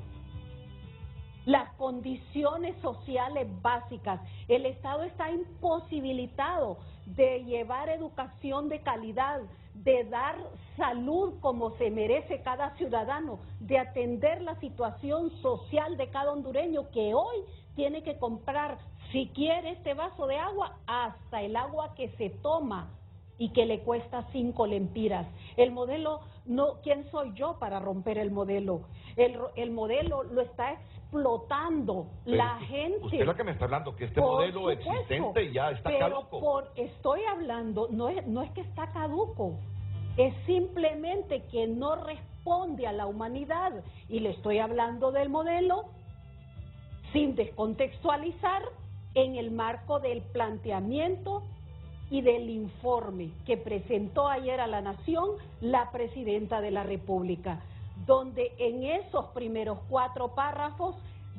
[SPEAKER 3] Las condiciones sociales básicas. El Estado está imposibilitado de llevar educación de calidad, de dar salud como se merece cada ciudadano, de atender la situación social de cada hondureño que hoy tiene que comprar, si quiere este vaso de agua, hasta el agua que se toma y que le cuesta 5 lempiras. El modelo, no, ¿quién soy yo para romper el modelo? El modelo lo está explotando la gente.
[SPEAKER 2] Usted es lo que me está hablando, que este modelo existente ya está caduco.
[SPEAKER 3] Estoy hablando, no es que está caduco, es simplemente que no responde a la humanidad. Y le estoy hablando del modelo sin descontextualizar en el marco del planteamiento y del informe que presentó ayer a la Nación la Presidenta de la República, donde en esos primeros 4 párrafos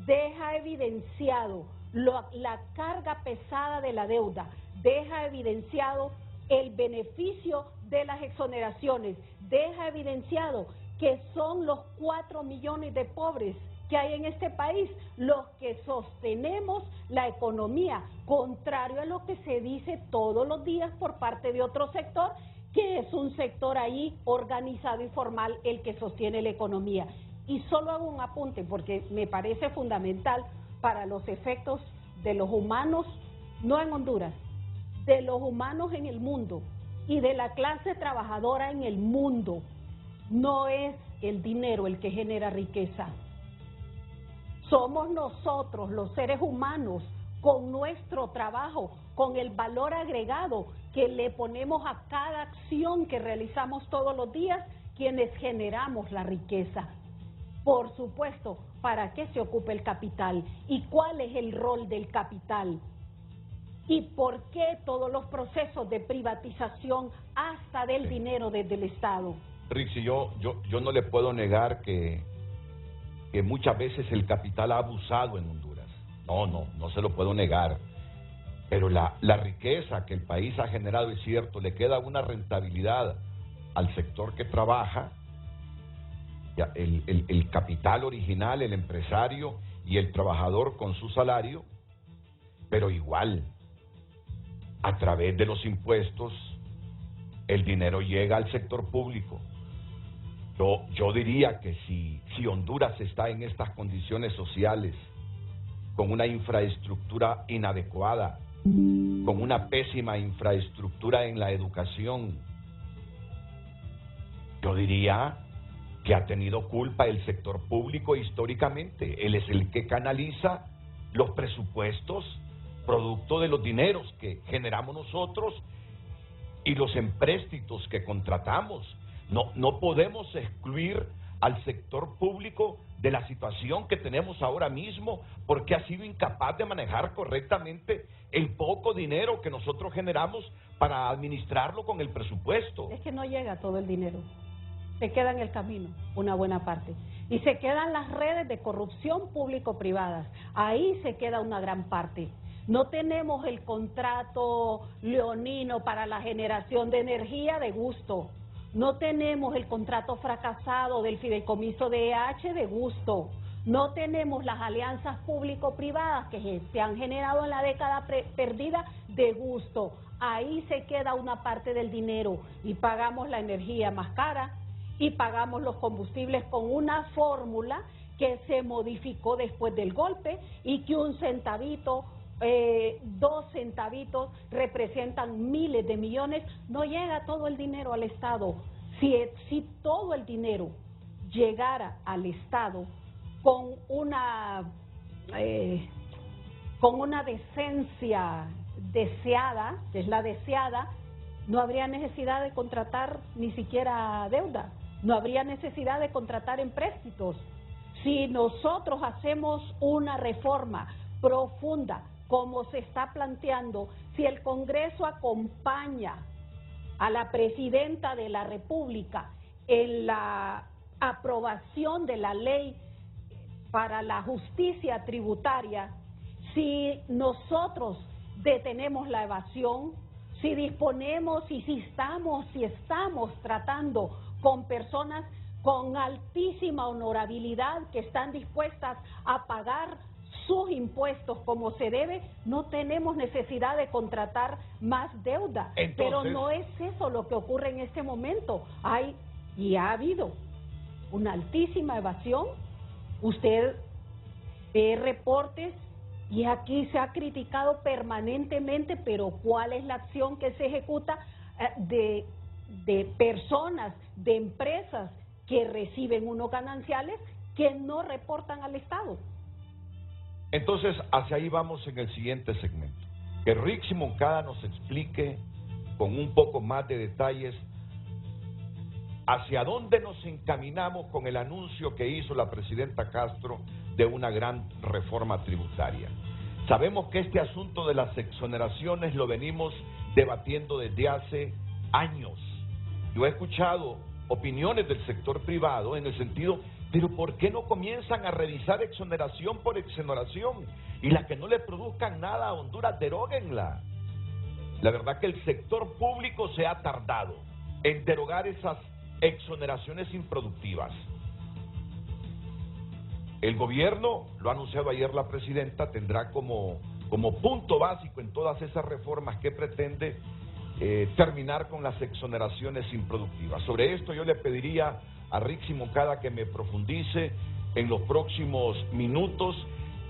[SPEAKER 3] deja evidenciado la carga pesada de la deuda, deja evidenciado el beneficio de las exoneraciones, deja evidenciado que son los 4 millones de pobres que hay en este país los que sostenemos la economía, contrario a lo que se dice todos los días por parte de otro sector, que es un sector ahí organizado y formal el que sostiene la economía. Y solo hago un apunte porque me parece fundamental para los efectos de los humanos, no en Honduras, de los humanos en el mundo y de la clase trabajadora en el mundo. No es el dinero el que genera riqueza. Somos nosotros, los seres humanos, con nuestro trabajo, con el valor agregado que le ponemos a cada acción que realizamos todos los días, quienes generamos la riqueza. Por supuesto, ¿para qué se ocupa el capital? ¿Y cuál es el rol del capital? ¿Y por qué todos los procesos de privatización hasta del dinero desde el Estado?
[SPEAKER 2] Rixi, yo no le puedo negar que muchas veces el capital ha abusado en Honduras. No se lo puedo negar. Pero la riqueza que el país ha generado, es cierto, le queda una rentabilidad al sector que trabaja, ya, el capital original, el empresario y el trabajador con su salario, pero igual, a través de los impuestos, el dinero llega al sector público. Yo diría que si Honduras está en estas condiciones sociales, con una infraestructura inadecuada, con una pésima infraestructura en la educación, yo diría que ha tenido culpa el sector público históricamente. Él es el que canaliza los presupuestos producto de los dineros que generamos nosotros y los empréstitos que contratamos. No podemos excluir al sector público de la situación que tenemos ahora mismo porque ha sido incapaz de manejar correctamente el poco dinero que nosotros generamos para administrarlo con el presupuesto.
[SPEAKER 3] Es que no llega todo el dinero. se queda en el camino, una buena parte. Y se quedan las redes de corrupción público-privadas, ahí se queda una gran parte. No tenemos el contrato leonino para la generación de energía de gusto. No tenemos el contrato fracasado del fideicomiso de EH de gusto. No tenemos las alianzas público-privadas que se han generado en la década perdida de gusto. Ahí se queda una parte del dinero y pagamos la energía más cara y pagamos los combustibles con una fórmula que se modificó después del golpe y que un centavito, 2 centavitos representan miles de millones. No llega todo el dinero al Estado. Si todo el dinero llegara al Estado con una decencia deseada, que es la deseada, no habría necesidad de contratar ni siquiera deuda, no habría necesidad de contratar empréstitos. Si nosotros hacemos una reforma profunda, como se está planteando, si el Congreso acompaña a la Presidenta de la República en la aprobación de la ley para la justicia tributaria, si nosotros detenemos la evasión, si disponemos y si estamos tratando con personas con altísima honorabilidad que están dispuestas a pagar sus impuestos como se debe, no tenemos necesidad de contratar más deuda.
[SPEAKER 2] Entonces,
[SPEAKER 3] pero no es eso lo que ocurre en este momento. Hay y ha habido una altísima evasión. Usted ve reportes y aquí se ha criticado permanentemente, pero ¿cuál es la acción que se ejecuta de personas, de empresas que reciben unos gananciales que no reportan al Estado?
[SPEAKER 2] Entonces, hacia ahí vamos en el siguiente segmento. Que Rixi Moncada nos explique con un poco más de detalles hacia dónde nos encaminamos con el anuncio que hizo la presidenta Castro de una gran reforma tributaria. Sabemos que este asunto de las exoneraciones lo venimos debatiendo desde hace años. Yo he escuchado opiniones del sector privado en el sentido, pero ¿por qué no comienzan a revisar exoneración por exoneración? Y las que no le produzcan nada a Honduras, deróguenla. La verdad que el sector público se ha tardado en derogar esas exoneraciones improductivas. El gobierno, lo ha anunciado ayer la presidenta, tendrá como punto básico en todas esas reformas que pretende terminar con las exoneraciones improductivas. Sobre esto yo le pediría a Rixi Moncada que me profundice en los próximos minutos,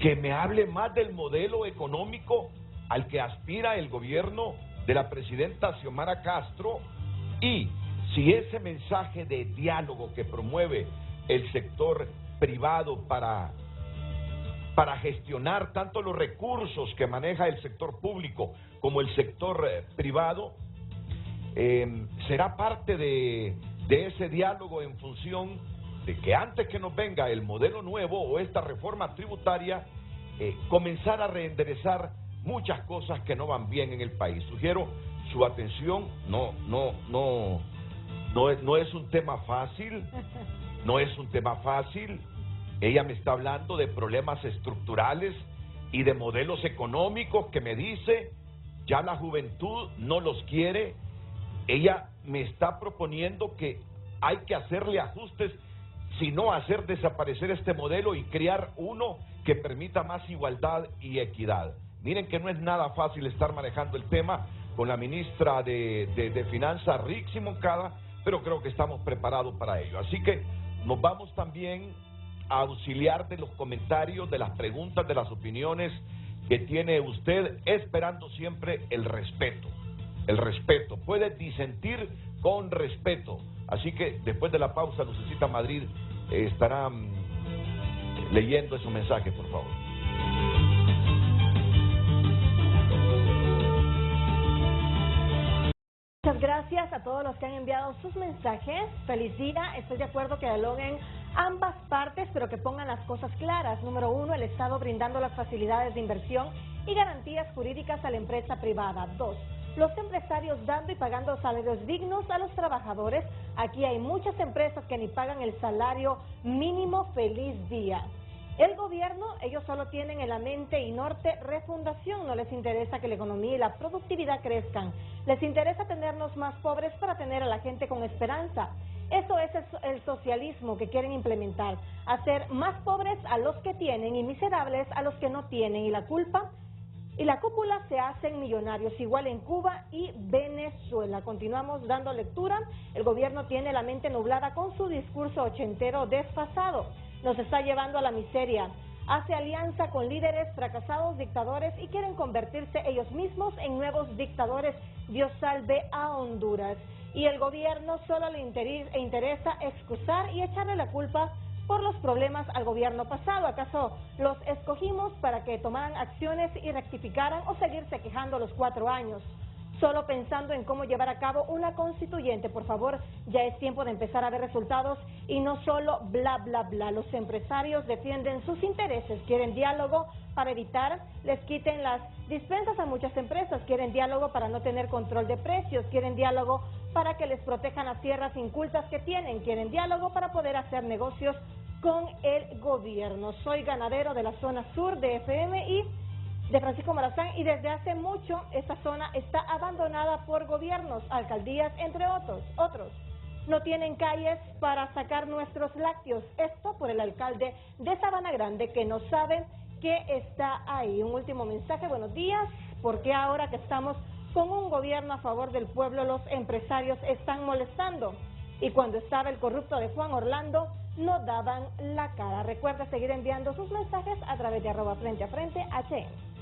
[SPEAKER 2] que me hable más del modelo económico al que aspira el gobierno de la presidenta Xiomara Castro, y si ese mensaje de diálogo que promueve el sector privado para gestionar tanto los recursos que maneja el sector público como el sector privado, será parte de ese diálogo en función de que antes que nos venga el modelo nuevo o esta reforma tributaria, comenzar a reenderezar muchas cosas que no van bien en el país. Sugiero su atención. No es un tema fácil, no es un tema fácil. Ella me está hablando de problemas estructurales y de modelos económicos que me dice, ya la juventud no los quiere. Ella me está proponiendo que hay que hacerle ajustes, sino hacer desaparecer este modelo y crear uno que permita más igualdad y equidad. Miren que no es nada fácil estar manejando el tema con la ministra de Finanzas, Rixi Moncada, pero creo que estamos preparados para ello. Así que nos vamos también a auxiliar de los comentarios, de las preguntas, de las opiniones que tiene usted, esperando siempre el respeto. El respeto. Puede disentir con respeto. Así que después de la pausa, Lucecita Madrid estará leyendo esos mensajes, por favor.
[SPEAKER 5] Muchas gracias a todos los que han enviado sus mensajes. Feliz día. Estoy de acuerdo que dialoguen ambas partes, pero que pongan las cosas claras. Número 1, el Estado brindando las facilidades de inversión y garantías jurídicas a la empresa privada. 2, los empresarios dando y pagando salarios dignos a los trabajadores. Aquí hay muchas empresas que ni pagan el salario mínimo. Feliz día. El gobierno, ellos solo tienen en la mente y norte refundación, no les interesa que la economía y la productividad crezcan, les interesa tenernos más pobres para tener a la gente con esperanza. Eso es el socialismo que quieren implementar, hacer más pobres a los que tienen y miserables a los que no tienen, y la culpa y la cúpula se hacen millonarios, igual en Cuba y Venezuela. Continuamos dando lectura. El gobierno tiene la mente nublada con su discurso ochentero desfasado. Nos está llevando a la miseria. Hace alianza con líderes fracasados, dictadores, y quieren convertirse ellos mismos en nuevos dictadores. Dios salve a Honduras. Y el gobierno solo le interesa excusar y echarle la culpa por los problemas al gobierno pasado. ¿Acaso los escogimos para que tomaran acciones y rectificaran, o seguirse quejando los 4 años? Solo pensando en cómo llevar a cabo una constituyente. Por favor, ya es tiempo de empezar a ver resultados y no solo bla, bla, bla. Los empresarios defienden sus intereses, quieren diálogo para evitar les quiten las dispensas a muchas empresas, quieren diálogo para no tener control de precios, quieren diálogo para que les protejan las tierras incultas que tienen, quieren diálogo para poder hacer negocios con el gobierno. Soy ganadero de la zona sur de FM y de Francisco Morazán, y desde hace mucho esta zona está abandonada por gobiernos, alcaldías, entre otros. No tienen calles para sacar nuestros lácteos. Esto por el alcalde de Sabana Grande, que no sabe que está ahí. Un último mensaje: buenos días. ¿Por qué ahora que estamos con un gobierno a favor del pueblo los empresarios están molestando? Y cuando estaba el corrupto de Juan Orlando no daban la cara. Recuerda seguir enviando sus mensajes a través de @FrenteAFrente HN.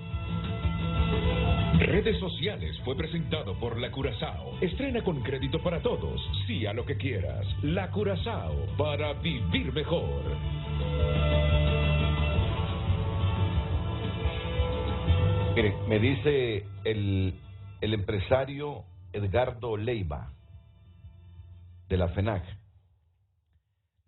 [SPEAKER 1] Redes sociales fue presentado por La Curazao. Estrena con crédito para todos. Sí a lo que quieras. La Curazao, para vivir mejor.
[SPEAKER 2] Miren, me dice el empresario Edgardo Leiva, de la FENAC.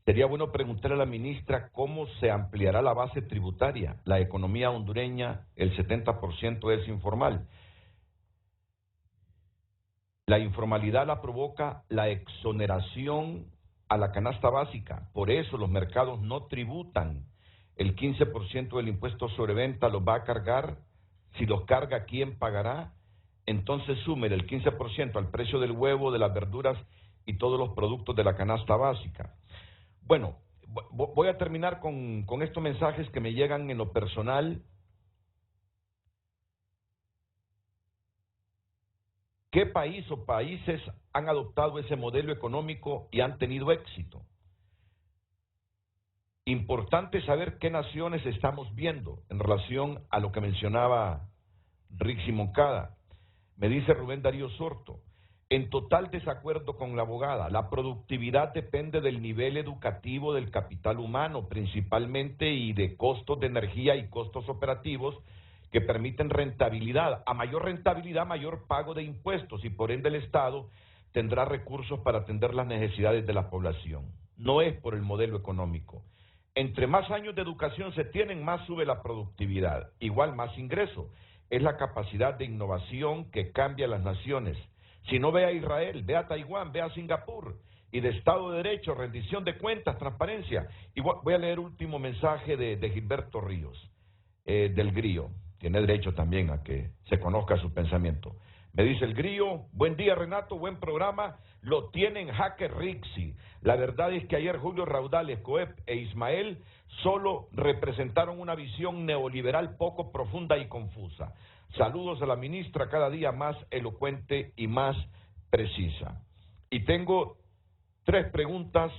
[SPEAKER 2] Sería bueno preguntarle a la ministra cómo se ampliará la base tributaria. La economía hondureña, el 70% es informal. La informalidad la provoca la exoneración a la canasta básica. Por eso los mercados no tributan. El 15% del impuesto sobre venta los va a cargar. Si los carga, ¿quién pagará? Entonces sumen el 15% al precio del huevo, de las verduras y todos los productos de la canasta básica. Bueno, voy a terminar con estos mensajes que me llegan en lo personal. ¿Qué país o países han adoptado ese modelo económico y han tenido éxito? Importante saber qué naciones estamos viendo en relación a lo que mencionaba Rixi Moncada. Me dice Rubén Darío Sorto: en total desacuerdo con la abogada. La productividad depende del nivel educativo del capital humano, principalmente, y de costos de energía y costos operativos que permiten rentabilidad. A mayor rentabilidad, mayor pago de impuestos, y por ende el Estado tendrá recursos para atender las necesidades de la población. No es por el modelo económico. Entre más años de educación se tienen, más sube la productividad. Igual, más ingreso. Es la capacidad de innovación que cambia las naciones. Si no, ve a Israel, ve a Taiwán, ve a Singapur. Y de Estado de Derecho, rendición de cuentas, transparencia. Y voy a leer último mensaje de Gilberto Ríos, del Grillo. Tiene derecho también a que se conozca su pensamiento. Me dice el Grillo: buen día, Renato, buen programa. Lo tienen jaque Rixi. La verdad es que ayer Julio Raudales, Coep e Ismael solo representaron una visión neoliberal poco profunda y confusa. Saludos a la ministra, cada día más elocuente y más precisa. Y tengo tres preguntas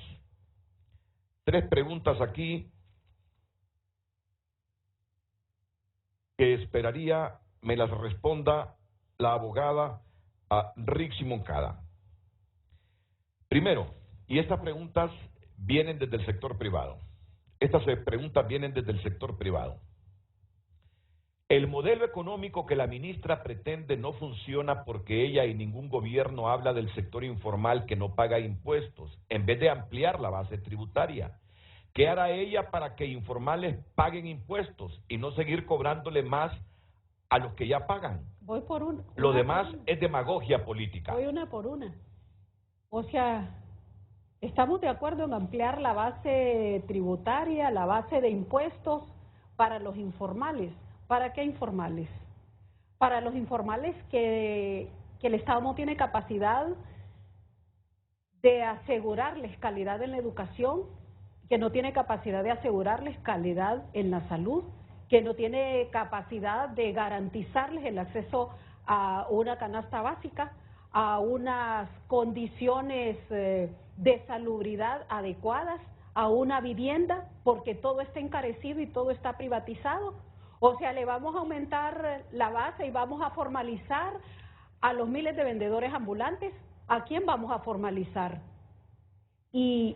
[SPEAKER 2] aquí que esperaría me las responda la abogada Rixi Moncada. Primero, y estas preguntas vienen desde el sector privado. El modelo económico que la ministra pretende no funciona porque ella y ningún gobierno habla del sector informal que no paga impuestos, en vez de ampliar la base tributaria. ¿Qué hará ella para que informales paguen impuestos y no seguir cobrándole más a los que ya pagan.
[SPEAKER 3] Voy por una.
[SPEAKER 2] Lo
[SPEAKER 3] Una
[SPEAKER 2] demás
[SPEAKER 3] por una.
[SPEAKER 2] es demagogia política.
[SPEAKER 3] Voy una por una. O sea, estamos de acuerdo en ampliar la base tributaria, la base de impuestos para los informales. ¿Para qué informales? Para los informales que el Estado no tiene capacidad de asegurarles calidad en la educación, que no tiene capacidad de asegurarles calidad en la salud, que no tiene capacidad de garantizarles el acceso a una canasta básica, a unas condiciones de salubridad adecuadas, a una vivienda, porque todo está encarecido y todo está privatizado. O sea, le vamos a aumentar la base y vamos a formalizar a los miles de vendedores ambulantes. ¿A quién vamos a formalizar? Y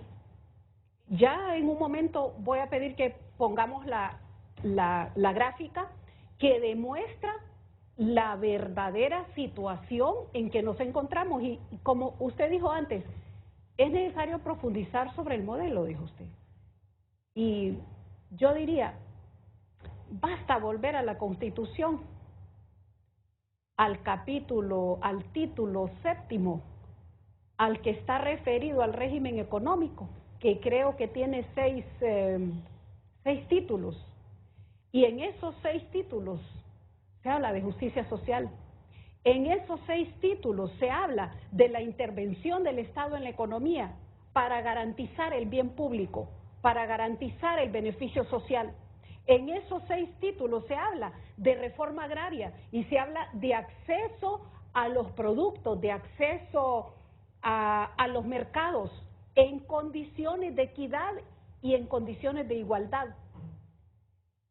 [SPEAKER 3] ya en un momento voy a pedir que pongamos la gráfica que demuestra la verdadera situación en que nos encontramos. Y como usted dijo antes, es necesario profundizar sobre el modelo, dijo usted. Y yo diría, basta volver a la Constitución, al capítulo, al título séptimo, al que está referido al régimen económico, que creo que tiene seis títulos. Y en esos 6 títulos se habla de justicia social. En esos 6 títulos se habla de la intervención del Estado en la economía para garantizar el bien público, para garantizar el beneficio social. En esos 6 títulos se habla de reforma agraria y se habla de acceso a los productos, de acceso a los mercados en condiciones de equidad y en condiciones de igualdad.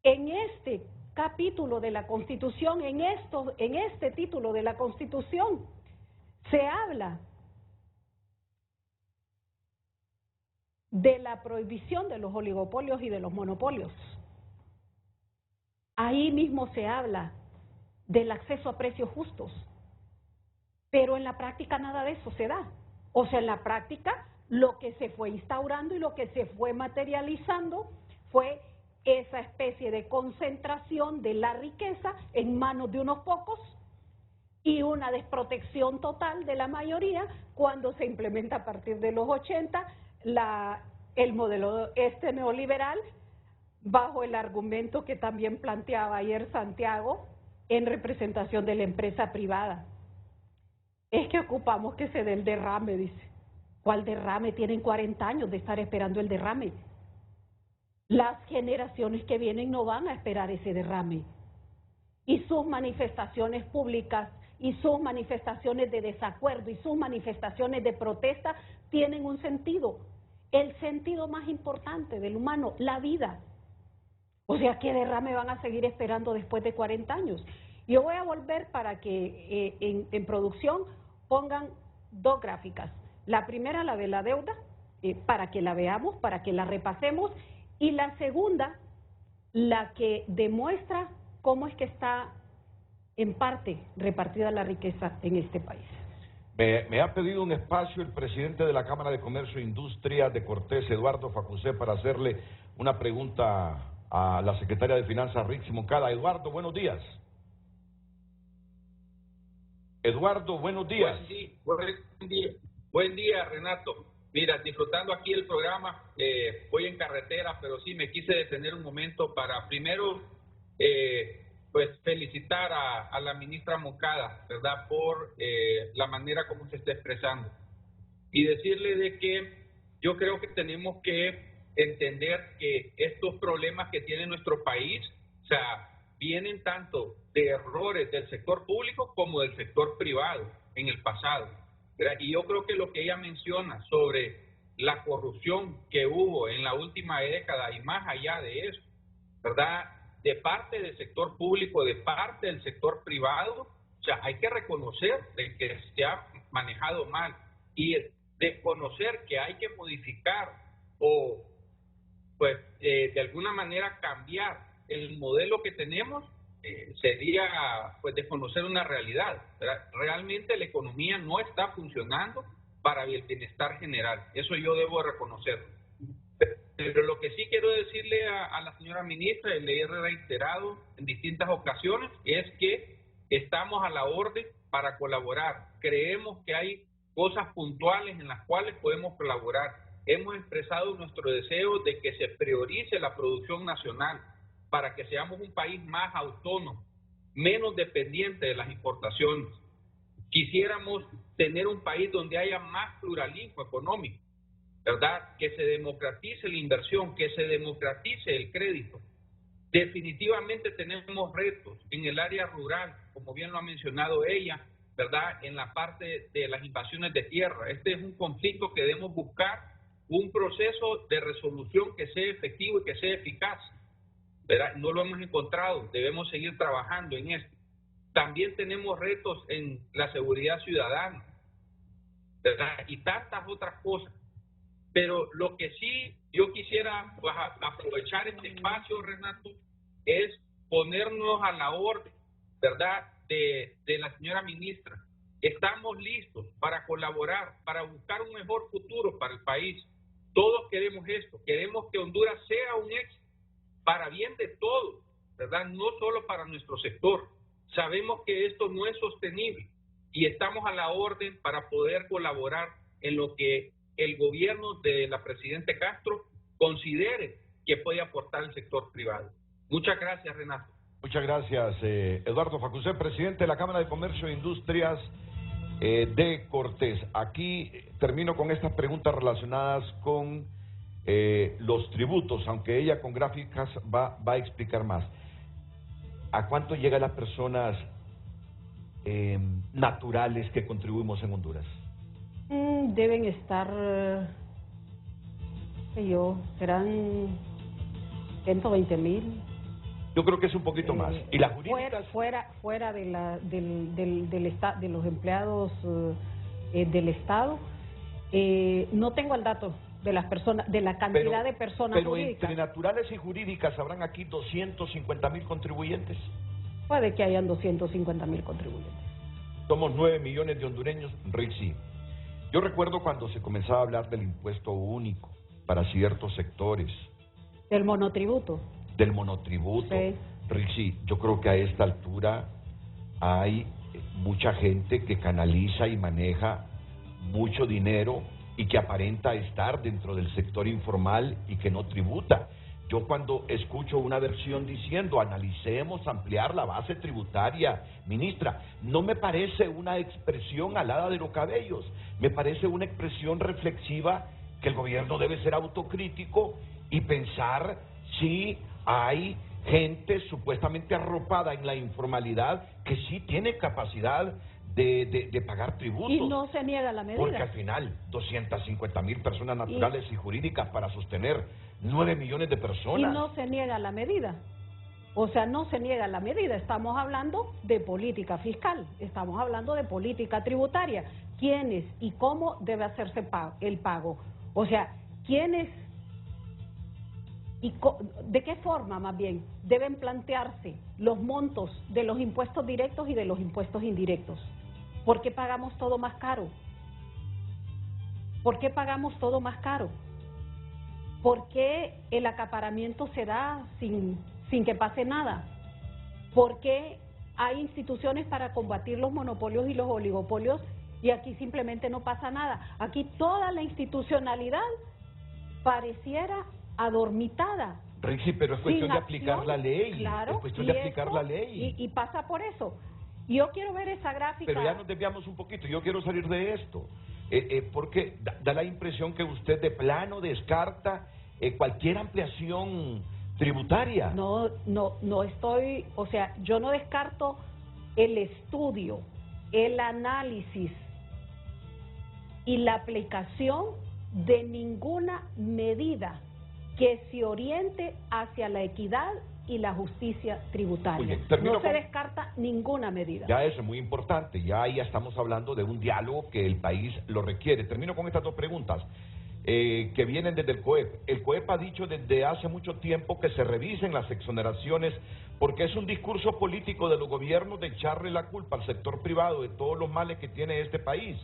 [SPEAKER 3] En este capítulo de la Constitución, en este título de la Constitución, se habla de la prohibición de los oligopolios y de los monopolios. Ahí mismo se habla del acceso a precios justos, pero en la práctica nada de eso se da. O sea, en la práctica lo que se fue instaurando y lo que se fue materializando fue esa especie de concentración de la riqueza en manos de unos pocos y una desprotección total de la mayoría cuando se implementa a partir de los 80 el modelo neoliberal, bajo el argumento que también planteaba ayer Santiago en representación de la empresa privada. Es que ocupamos que se dé el derrame, dice. ¿Cuál derrame? Tienen 40 años de estar esperando el derrame. Las generaciones que vienen no van a esperar ese derrame. Y sus manifestaciones públicas, y sus manifestaciones de desacuerdo, y sus manifestaciones de protesta tienen un sentido. El sentido más importante del humano, la vida. O sea, ¿qué derrame van a seguir esperando después de 40 años? Yo voy a volver para que en producción pongan 2 gráficas. La primera, la de la deuda, para que la veamos, para que la repasemos. Y la segunda, la que demuestra cómo es que está en parte repartida la riqueza en este país.
[SPEAKER 2] Me ha pedido un espacio el presidente de la Cámara de Comercio e Industria de Cortés, Eduardo Facusé, para hacerle una pregunta a la secretaria de Finanzas, Rixi Moncada. Eduardo, buenos días. Eduardo, buenos días.
[SPEAKER 6] Buen día, Renato. Mira, disfrutando aquí el programa, voy en carretera, pero sí me quise detener un momento para primero, pues felicitar a la ministra Moncada, ¿verdad?, por la manera como se está expresando. Y decirle de que yo creo que tenemos que entender que estos problemas que tiene nuestro país, o sea, vienen tanto de errores del sector público como del sector privado en el pasado. Y yo creo que lo que ella menciona sobre la corrupción que hubo en la última década y más allá de eso, ¿verdad?, de parte del sector público, de parte del sector privado, o sea, hay que reconocer de que se ha manejado mal y de conocer que hay que modificar o, pues, de alguna manera cambiar el modelo que tenemos. Sería pues desconocer una realidad, ¿verdad? Realmente la economía no está funcionando para el bienestar general, eso yo debo reconocerlo. Pero lo que sí quiero decirle a la señora ministra, y le he reiterado en distintas ocasiones, es que estamos a la orden para colaborar. Creemos que hay cosas puntuales en las cuales podemos colaborar. Hemos expresado nuestro deseo de que se priorice la producción nacional para que seamos un país más autónomo, menos dependiente de las importaciones. Quisiéramos tener un país donde haya más pluralismo económico, ¿verdad? Que se democratice la inversión, que se democratice el crédito. Definitivamente tenemos retos en el área rural, como bien lo ha mencionado ella, ¿verdad? En la parte de las invasiones de tierra. Este es un conflicto que debemos buscar un proceso de resolución que sea efectivo y que sea eficaz, ¿verdad? No lo hemos encontrado, debemos seguir trabajando en esto. También tenemos retos en la seguridad ciudadana, ¿verdad? Y tantas otras cosas. Pero lo que sí yo quisiera aprovechar este espacio, Renato, es ponernos a la orden, ¿verdad?, de la señora ministra. Estamos listos para colaborar, para buscar un mejor futuro para el país. Todos queremos esto, queremos que Honduras sea un éxito para bien de todos, ¿verdad? No solo para nuestro sector. Sabemos que esto no es sostenible y estamos a la orden para poder colaborar en lo que el gobierno de la presidenta Castro considere que puede aportar el sector privado. Muchas gracias, Renato.
[SPEAKER 2] Muchas gracias, Eduardo Facusé, presidente de la Cámara de Comercio e Industrias de Cortés. Aquí termino con estas preguntas relacionadas con los tributos, aunque ella con gráficas va a explicar más. ¿A cuánto llegan las personas naturales que contribuimos en Honduras?
[SPEAKER 3] Deben estar, serán 120,000.
[SPEAKER 2] Yo creo que es un poquito más. ¿Y las jurídicas?
[SPEAKER 3] Fuera de los empleados del Estado. No tengo el dato de las personas, de la cantidad de personas jurídicas.
[SPEAKER 2] Pero entre naturales y jurídicas habrán aquí 250,000 contribuyentes.
[SPEAKER 3] Puede que hayan 250,000 contribuyentes.
[SPEAKER 2] Somos 9 millones de hondureños, Rixi. Yo recuerdo cuando se comenzaba a hablar del impuesto único para ciertos sectores.
[SPEAKER 3] Del monotributo.
[SPEAKER 2] Del monotributo.
[SPEAKER 3] Sí.
[SPEAKER 2] Rixi, yo creo que a esta altura hay mucha gente que canaliza y maneja mucho dinero y que aparenta estar dentro del sector informal y que no tributa. Yo cuando escucho una versión diciendo analicemos ampliar la base tributaria, ministra, no me parece una expresión alada de los cabellos, me parece una expresión reflexiva que el gobierno debe ser autocrítico y pensar si hay gente supuestamente arropada en la informalidad que sí tiene capacidad de pagar tributos.
[SPEAKER 3] Y no se niega la medida.
[SPEAKER 2] Porque al final, 250,000 personas naturales y jurídicas para sostener 9 millones de personas.
[SPEAKER 3] Y no se niega la medida. O sea, no se niega la medida. Estamos hablando de política fiscal, estamos hablando de política tributaria. ¿Quiénes y cómo debe hacerse el pago? O sea, ¿quiénes y de qué forma más bien deben plantearse los montos de los impuestos directos y de los impuestos indirectos? ¿Por qué pagamos todo más caro? ¿Por qué pagamos todo más caro? ¿Por qué el acaparamiento se da sin que pase nada? ¿Por qué hay instituciones para combatir los monopolios y los oligopolios y aquí simplemente no pasa nada? Aquí toda la institucionalidad pareciera adormitada.
[SPEAKER 2] Rixi, pero es cuestión de aplicar la ley.
[SPEAKER 3] Claro,
[SPEAKER 2] es cuestión de aplicar la ley.
[SPEAKER 3] Y pasa por eso. Yo quiero ver esa gráfica.
[SPEAKER 2] Pero ya nos desviamos un poquito, yo quiero salir de esto. Porque da la impresión que usted de plano descarta cualquier ampliación tributaria.
[SPEAKER 3] No estoy, o sea, yo no descarto el estudio, el análisis y la aplicación de ninguna medida que se oriente hacia la equidad y la justicia tributaria. No se descarta ninguna medida.
[SPEAKER 2] Ya eso es muy importante, ya ahí estamos hablando de un diálogo que el país lo requiere. Termino con estas dos preguntas que vienen desde el COEP. El COEP ha dicho desde hace mucho tiempo que se revisen las exoneraciones porque es un discurso político de los gobiernos de echarle la culpa al sector privado de todos los males que tiene este país.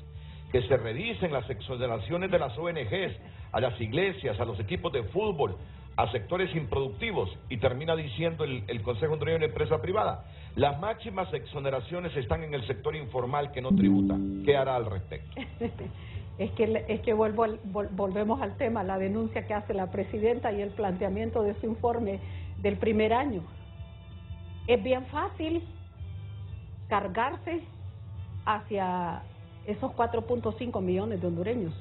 [SPEAKER 2] que se revisen las exoneraciones de las ONGs, a las iglesias, a los equipos de fútbol, a sectores improductivos, y termina diciendo el Consejo Hondureño de Empresa Privada: las máximas exoneraciones están en el sector informal que no tributa. ¿Qué hará al respecto?
[SPEAKER 3] Es que volvemos al tema, la denuncia que hace la presidenta y el planteamiento de su informe del primer año. Es bien fácil cargarse hacia esos 4.5 millones de hondureños.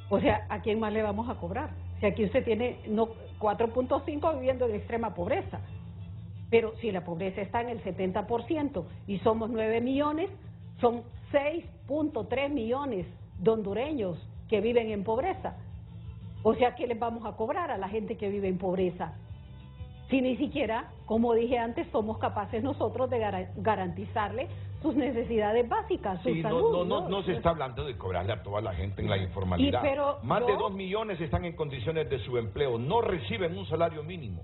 [SPEAKER 3] O sea, ¿a quién más le vamos a cobrar? Si aquí usted tiene 4.5 viviendo en extrema pobreza, pero si la pobreza está en el 70% y somos 9 millones, son 6.3 millones de hondureños que viven en pobreza. O sea, ¿qué les vamos a cobrar a la gente que vive en pobreza? Si ni siquiera, como dije antes, somos capaces nosotros de garantizarle sus necesidades básicas, su salud.
[SPEAKER 2] No se está hablando de cobrarle a toda la gente en la informalidad. Más de 2 millones están en condiciones de subempleo, no reciben un salario mínimo.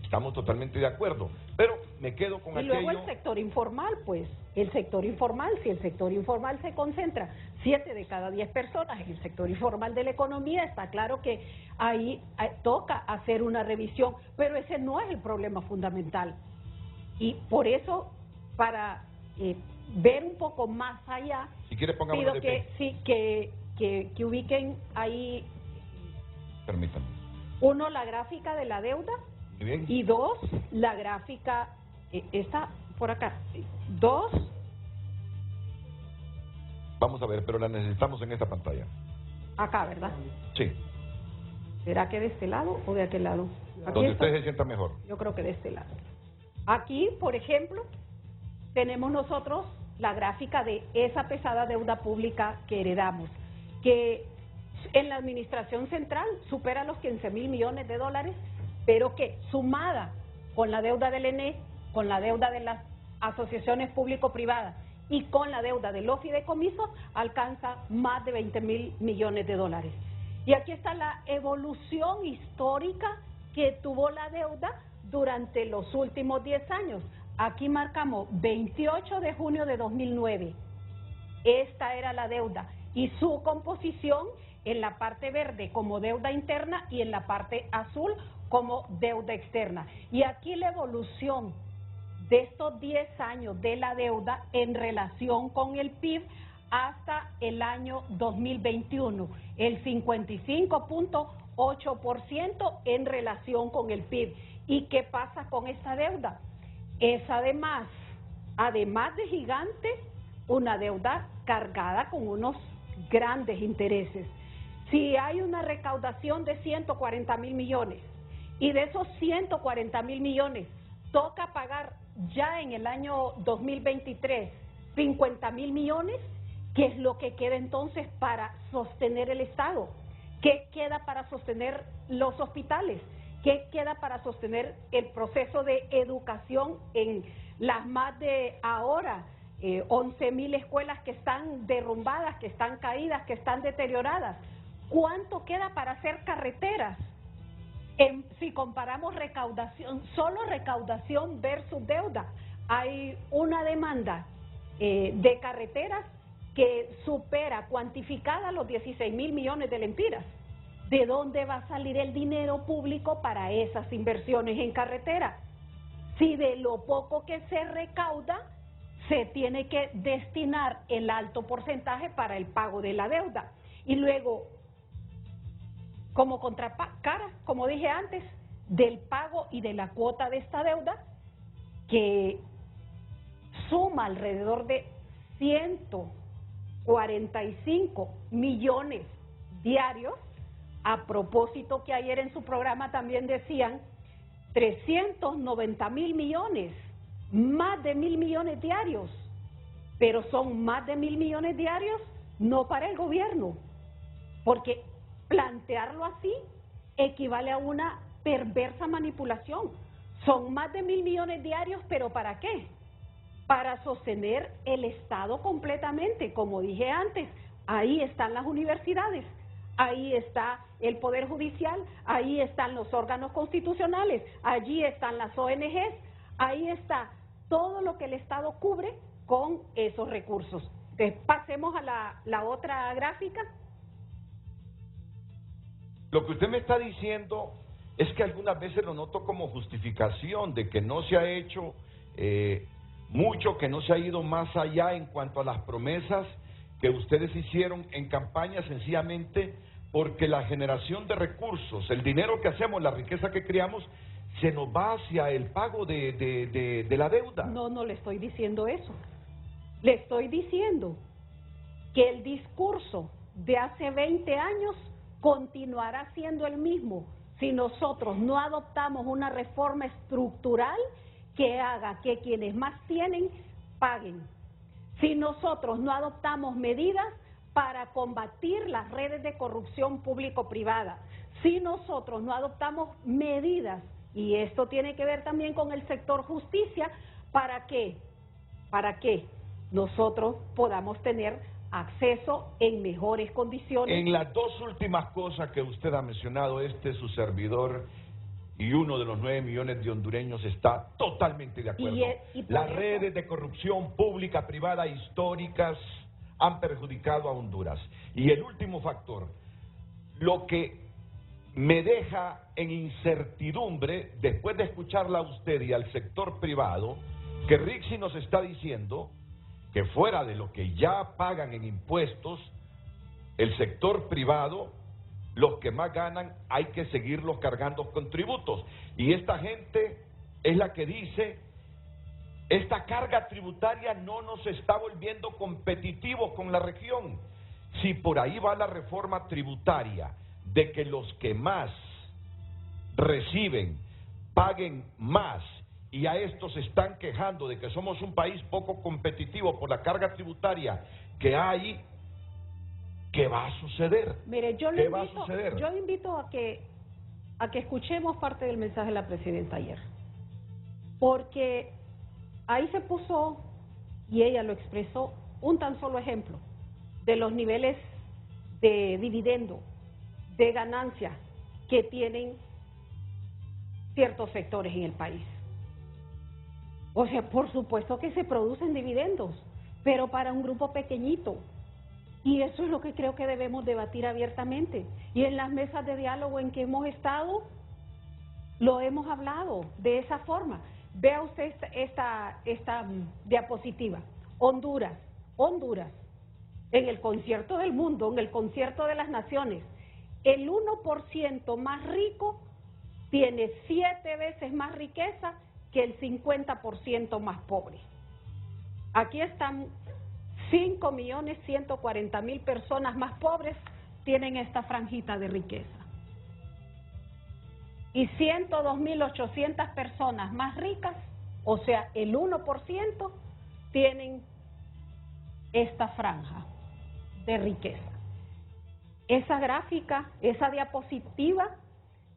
[SPEAKER 2] Estamos totalmente de acuerdo, pero me quedo con aquello...
[SPEAKER 3] Y luego el sector informal, pues, el sector informal, si el sector informal se concentra 7 de cada 10 personas en el sector informal de la economía, está claro que ahí toca hacer una revisión, pero ese no es el problema fundamental. Y por eso, para ver un poco más allá,
[SPEAKER 2] si quiere,
[SPEAKER 3] pido que ubiquen ahí,
[SPEAKER 2] permítanme,
[SPEAKER 3] 1, la gráfica de la deuda,
[SPEAKER 2] bien,
[SPEAKER 3] y 2, la gráfica, está por acá, 2.
[SPEAKER 2] Vamos a ver, pero la necesitamos en esta pantalla.
[SPEAKER 3] Acá, ¿verdad?
[SPEAKER 2] Sí.
[SPEAKER 3] ¿Será que de este lado o de aquel lado? Aquí
[SPEAKER 2] Donde
[SPEAKER 3] está.
[SPEAKER 2] usted se sienta mejor.
[SPEAKER 3] Yo creo que de este lado. Aquí, por ejemplo, tenemos nosotros la gráfica de esa pesada deuda pública que heredamos, que en la administración central supera los 15,000 millones de dólares, pero que sumada con la deuda del ENE, con la deuda de las asociaciones público-privadas y con la deuda de los fideicomisos, alcanza más de 20,000 millones de dólares. Y aquí está la evolución histórica que tuvo la deuda durante los últimos 10 años. Aquí marcamos 28 de junio de 2009. Esta era la deuda y su composición en la parte verde como deuda interna y en la parte azul como deuda externa. Y aquí la evolución de estos 10 años de la deuda en relación con el PIB hasta el año 2021, el 55.8% en relación con el PIB. ¿Y qué pasa con esta deuda? Es además de gigante, una deuda cargada con unos grandes intereses. Si hay una recaudación de 140,000 millones y de esos 140,000 millones toca pagar ya en el año 2023 50,000 millones, ¿qué es lo que queda entonces para sostener el Estado? ¿Qué queda para sostener los hospitales? ¿Qué queda para sostener el proceso de educación en las más de ahora 11,000 escuelas que están derrumbadas, que están caídas, que están deterioradas? ¿Cuánto queda para hacer carreteras? Si comparamos recaudación, solo recaudación versus deuda, hay una demanda de carreteras que supera cuantificada los 16,000 millones de lempiras. ¿De dónde va a salir el dinero público para esas inversiones en carretera? Si de lo poco que se recauda, se tiene que destinar el alto porcentaje para el pago de la deuda. Y luego, como contracara, como dije antes, del pago y de la cuota de esta deuda, que suma alrededor de 145 millones diarios, a propósito que ayer en su programa también decían 390,000 millones, más de 1,000 millones diarios, pero son más de 1,000 millones diarios no para el gobierno, porque plantearlo así equivale a una perversa manipulación. Son más de 1,000 millones diarios, ¿pero para qué? Para sostener el Estado completamente, como dije antes. Ahí están las universidades, ahí está el Poder Judicial, ahí están los órganos constitucionales, allí están las ONGs, ahí está todo lo que el Estado cubre con esos recursos. Entonces, pasemos a la otra gráfica.
[SPEAKER 2] Lo que usted me está diciendo es que algunas veces lo noto como justificación de que no se ha hecho mucho, que no se ha ido más allá en cuanto a las promesas que ustedes hicieron en campaña, sencillamente porque la generación de recursos, el dinero que hacemos, la riqueza que creamos, se nos va hacia el pago de la deuda.
[SPEAKER 3] No, no le estoy diciendo eso. Le estoy diciendo que el discurso de hace 20 años continuará siendo el mismo si nosotros no adoptamos una reforma estructural que haga que quienes más tienen paguen. Si nosotros no adoptamos medidas para combatir las redes de corrupción público-privada, si nosotros no adoptamos medidas, y esto tiene que ver también con el sector justicia, ¿para qué? Para que nosotros podamos tener acceso en mejores condiciones.
[SPEAKER 2] En las dos últimas cosas que usted ha mencionado, su servidor y uno de los 9 millones de hondureños está totalmente de acuerdo. Las redes de corrupción pública, privada, históricas, han perjudicado a Honduras. Y el último factor, lo que me deja en incertidumbre, después de escucharla a usted y al sector privado, que Rixi nos está diciendo que fuera de lo que ya pagan en impuestos, el sector privado, los que más ganan, hay que seguirlos cargando con tributos. Y esta gente es la que dice, esta carga tributaria no nos está volviendo competitivos con la región. Si por ahí va la reforma tributaria, de que los que más reciben paguen más, y a estos se están quejando de que somos un país poco competitivo por la carga tributaria que hay, ¿qué va a suceder?
[SPEAKER 3] Mire, yo invito a que escuchemos parte del mensaje de la presidenta ayer, porque ahí se puso, y ella lo expresó, un tan solo ejemplo de los niveles de dividendo, de ganancia que tienen ciertos sectores en el país. O sea, por supuesto que se producen dividendos, pero para un grupo pequeñito. Y eso es lo que creo que debemos debatir abiertamente. Y en las mesas de diálogo en que hemos estado, lo hemos hablado de esa forma. Vea usted esta diapositiva. Honduras, en el concierto del mundo, en el concierto de las naciones, el 1% más rico tiene 7 veces más riqueza que el 50% más pobre. Aquí están 5.140.000 personas más pobres tienen esta franjita de riqueza. Y 102.800 personas más ricas, o sea, el 1%, tienen esta franja de riqueza. Esa gráfica, esa diapositiva,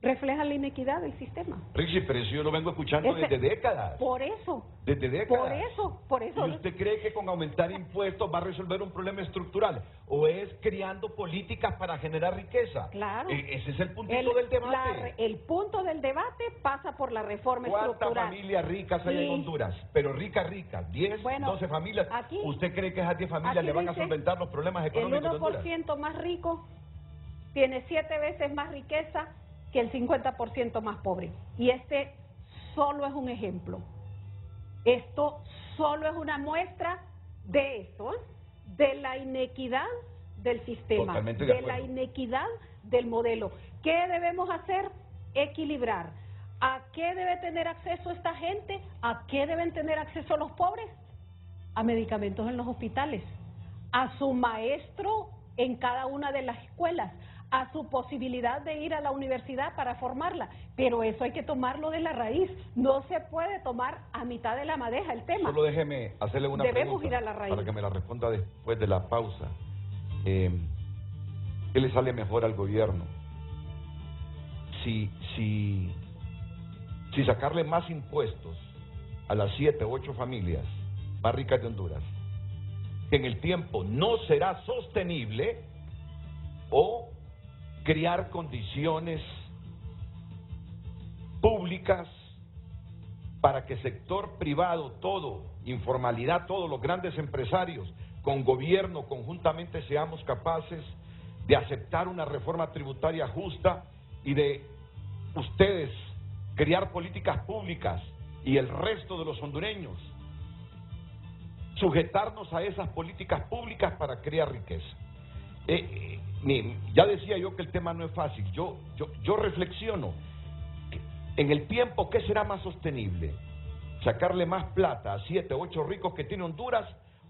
[SPEAKER 3] refleja la inequidad del sistema.
[SPEAKER 2] Rixi, pero eso yo lo vengo escuchando desde décadas.
[SPEAKER 3] Por eso.
[SPEAKER 2] Desde décadas.
[SPEAKER 3] Por eso.
[SPEAKER 2] ¿Y usted cree que con aumentar impuestos va a resolver un problema estructural? ¿O es creando políticas para generar riqueza?
[SPEAKER 3] Claro.
[SPEAKER 2] Ese es el puntito del debate.
[SPEAKER 3] El punto del debate pasa por la reforma estructural.
[SPEAKER 2] ¿Cuántas familias ricas hay en Honduras? Pero ricas, 10, 12 familias.
[SPEAKER 3] Aquí,
[SPEAKER 2] ¿Usted cree que esas 10 familias le van a solventar los problemas económicos de Honduras?
[SPEAKER 3] El 1% más rico tiene 7 veces más riqueza que el 50% más pobre. Y este solo es un ejemplo. Esto solo es una muestra de esto, de la inequidad del sistema, de la inequidad del modelo. ¿Qué debemos hacer? Equilibrar. ¿A qué debe tener acceso esta gente? ¿A qué deben tener acceso los pobres? A medicamentos en los hospitales, a su maestro en cada una de las escuelas, a su posibilidad de ir a la universidad para formarla, pero eso hay que tomarlo de la raíz, no se puede tomar a mitad de la madeja el tema.
[SPEAKER 2] Solo déjeme hacerle una pregunta
[SPEAKER 3] ir a la raíz,
[SPEAKER 2] para que me la responda después de la pausa. ¿Qué le sale mejor al gobierno? Si sacarle más impuestos a las 7 u 8 familias más ricas de Honduras, que en el tiempo no será sostenible, o crear condiciones públicas para que sector privado, todo, informalidad, todos los grandes empresarios con gobierno, conjuntamente seamos capaces de aceptar una reforma tributaria justa y de ustedes crear políticas públicas y el resto de los hondureños sujetarnos a esas políticas públicas para crear riqueza. Ya decía yo que el tema no es fácil. Yo reflexiono en el tiempo, ¿qué será más sostenible? ¿Sacarle más plata a 7 o 8 ricos que tiene Honduras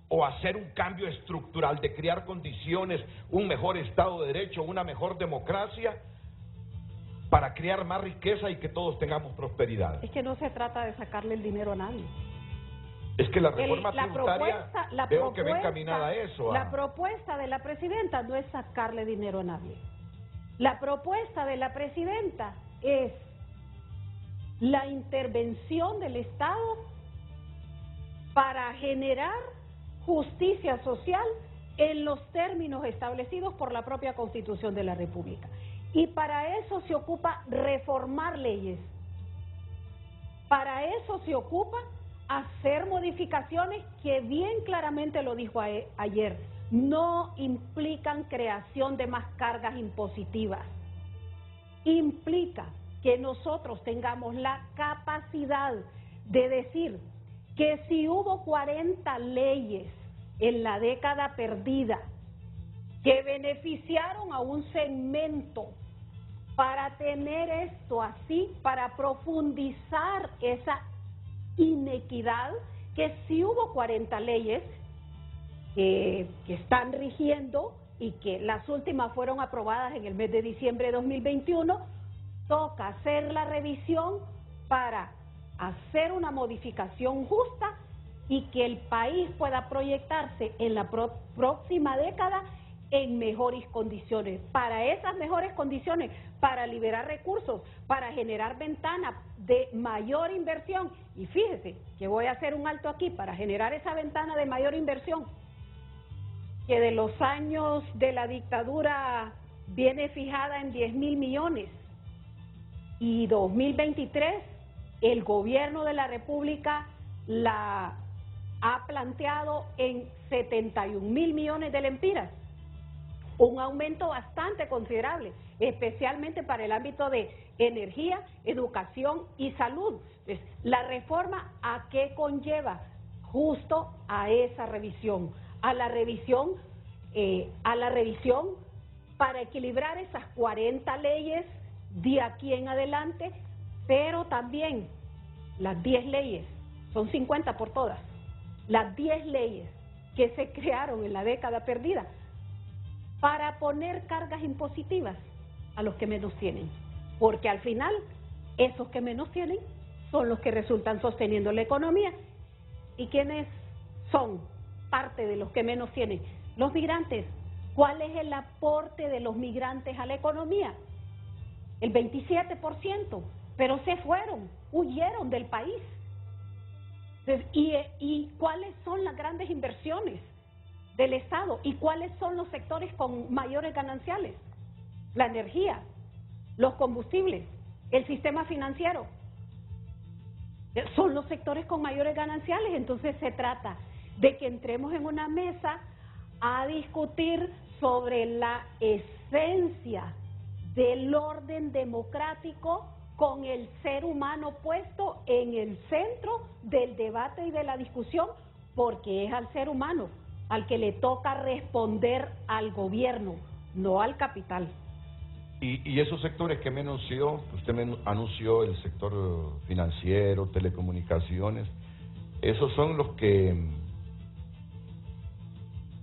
[SPEAKER 2] o hacer un cambio estructural de crear condiciones, un mejor Estado de Derecho, una mejor democracia para crear más riqueza y que todos tengamos prosperidad?
[SPEAKER 3] Es que no se trata de sacarle el dinero a nadie.
[SPEAKER 2] Es que la reforma tributaria veo que va encaminada a eso.
[SPEAKER 3] La propuesta de la presidenta no es sacarle dinero a nadie. La propuesta de la presidenta es la intervención del Estado para generar justicia social en los términos establecidos por la propia Constitución de la República. Y para eso se ocupa reformar leyes. Para eso se ocupa hacer modificaciones que bien claramente lo dijo ayer, no implican creación de más cargas impositivas. Implica que nosotros tengamos la capacidad de decir que si hubo 40 leyes en la década perdida que beneficiaron a un segmento para tener esto así, para profundizar esa inequidad, que si hubo 40 leyes que están rigiendo y que las últimas fueron aprobadas en el mes de diciembre de 2021, toca hacer la revisión para hacer una modificación justa y que el país pueda proyectarse en la próxima década en mejores condiciones. Para esas mejores condiciones, para liberar recursos, para generar ventanas de mayor inversión. Y fíjese que voy a hacer un alto aquí para generar esa ventana de mayor inversión, que de los años de la dictadura viene fijada en 10.000 millones. Y 2023, el gobierno de la República la ha planteado en 71.000 millones de lempiras. Un aumento bastante considerable, especialmente para el ámbito de energía, educación y salud. Entonces, la reforma, ¿a qué conlleva? Justo a esa revisión, a la revisión para equilibrar esas 40 leyes de aquí en adelante, pero también las 10 leyes, son 50 por todas, las 10 leyes que se crearon en la década perdida, para poner cargas impositivas a los que menos tienen, porque al final esos que menos tienen son los que resultan sosteniendo la economía. ¿Y quiénes son parte de los que menos tienen? Los migrantes. ¿Cuál es el aporte de los migrantes a la economía? El 27%, pero se fueron, huyeron del país. Entonces, ¿y cuáles son las grandes inversiones del Estado? ¿Y cuáles son los sectores con mayores gananciales? La energía, los combustibles, el sistema financiero. Son los sectores con mayores gananciales. Entonces se trata de que entremos en una mesa a discutir sobre la esencia del orden democrático, con el ser humano puesto en el centro del debate y de la discusión, porque es al ser humano al que le toca responder al gobierno, no al capital.
[SPEAKER 2] Y esos sectores que me anunció, usted me anunció el sector financiero, telecomunicaciones, esos son los que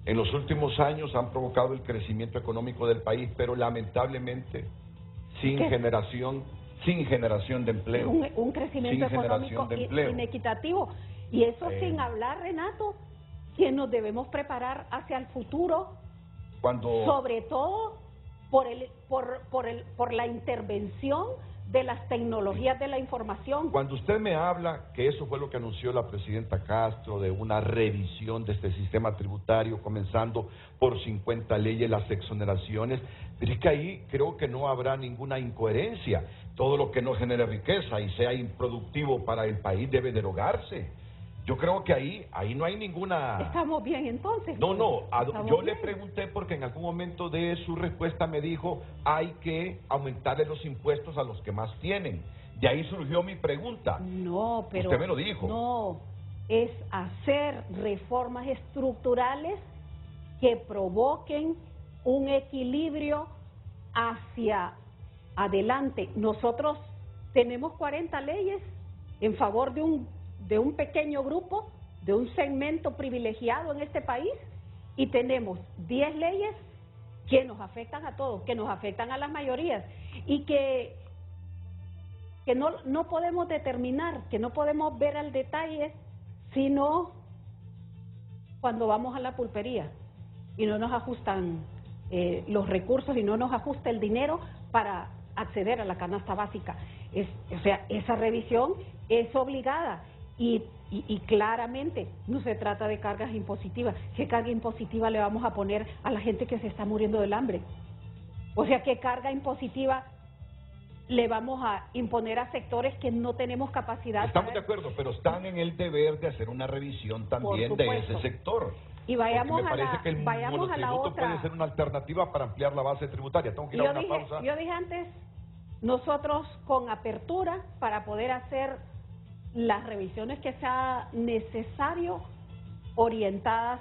[SPEAKER 2] en los últimos años han provocado el crecimiento económico del país, pero lamentablemente sin generación de empleo.
[SPEAKER 3] Un crecimiento económico inequitativo. Y eso sin hablar, Renato, que nos debemos preparar hacia el futuro, sobre todo por la intervención de las tecnologías de la información.
[SPEAKER 2] Cuando usted me habla, que eso fue lo que anunció la presidenta Castro, de una revisión de este sistema tributario, comenzando por 50 leyes, las exoneraciones, pero es que ahí creo que no habrá ninguna incoherencia. Todo lo que no genere riqueza y sea improductivo para el país debe derogarse. Yo creo que ahí no hay ninguna...
[SPEAKER 3] Estamos bien entonces.
[SPEAKER 2] No, yo le
[SPEAKER 3] bien.
[SPEAKER 2] pregunté porque en algún momento de su respuesta me dijo hay que aumentarle los impuestos a los que más tienen. De ahí surgió mi pregunta.
[SPEAKER 3] No, pero...
[SPEAKER 2] Usted me lo dijo.
[SPEAKER 3] No, es hacer reformas estructurales que provoquen un equilibrio hacia adelante. Nosotros tenemos 40 leyes en favor de un pequeño grupo, de un segmento privilegiado en este país, y tenemos 10 leyes que nos afectan a todos, que nos afectan a las mayorías, y que no podemos determinar, que no podemos ver al detalle, sino cuando vamos a la pulpería y no nos ajustan los recursos y no nos ajusta el dinero para acceder a la canasta básica. O sea, esa revisión es obligada y claramente no se trata de cargas impositivas. ¿Qué carga impositiva le vamos a poner a la gente que se está muriendo del hambre? O sea, ¿qué carga impositiva le vamos a imponer a sectores que no tenemos capacidad?
[SPEAKER 2] Estamos de acuerdo, pero están en el deber de hacer una revisión también de ese sector.
[SPEAKER 3] Y vayamos
[SPEAKER 2] me parece que el
[SPEAKER 3] vayamos a la
[SPEAKER 2] monotributo
[SPEAKER 3] otra.
[SPEAKER 2] puede ser una alternativa para ampliar la base tributaria. Tengo que ir a una pausa.
[SPEAKER 3] Yo dije antes, nosotros con apertura para poder hacer las revisiones que sea necesario, orientadas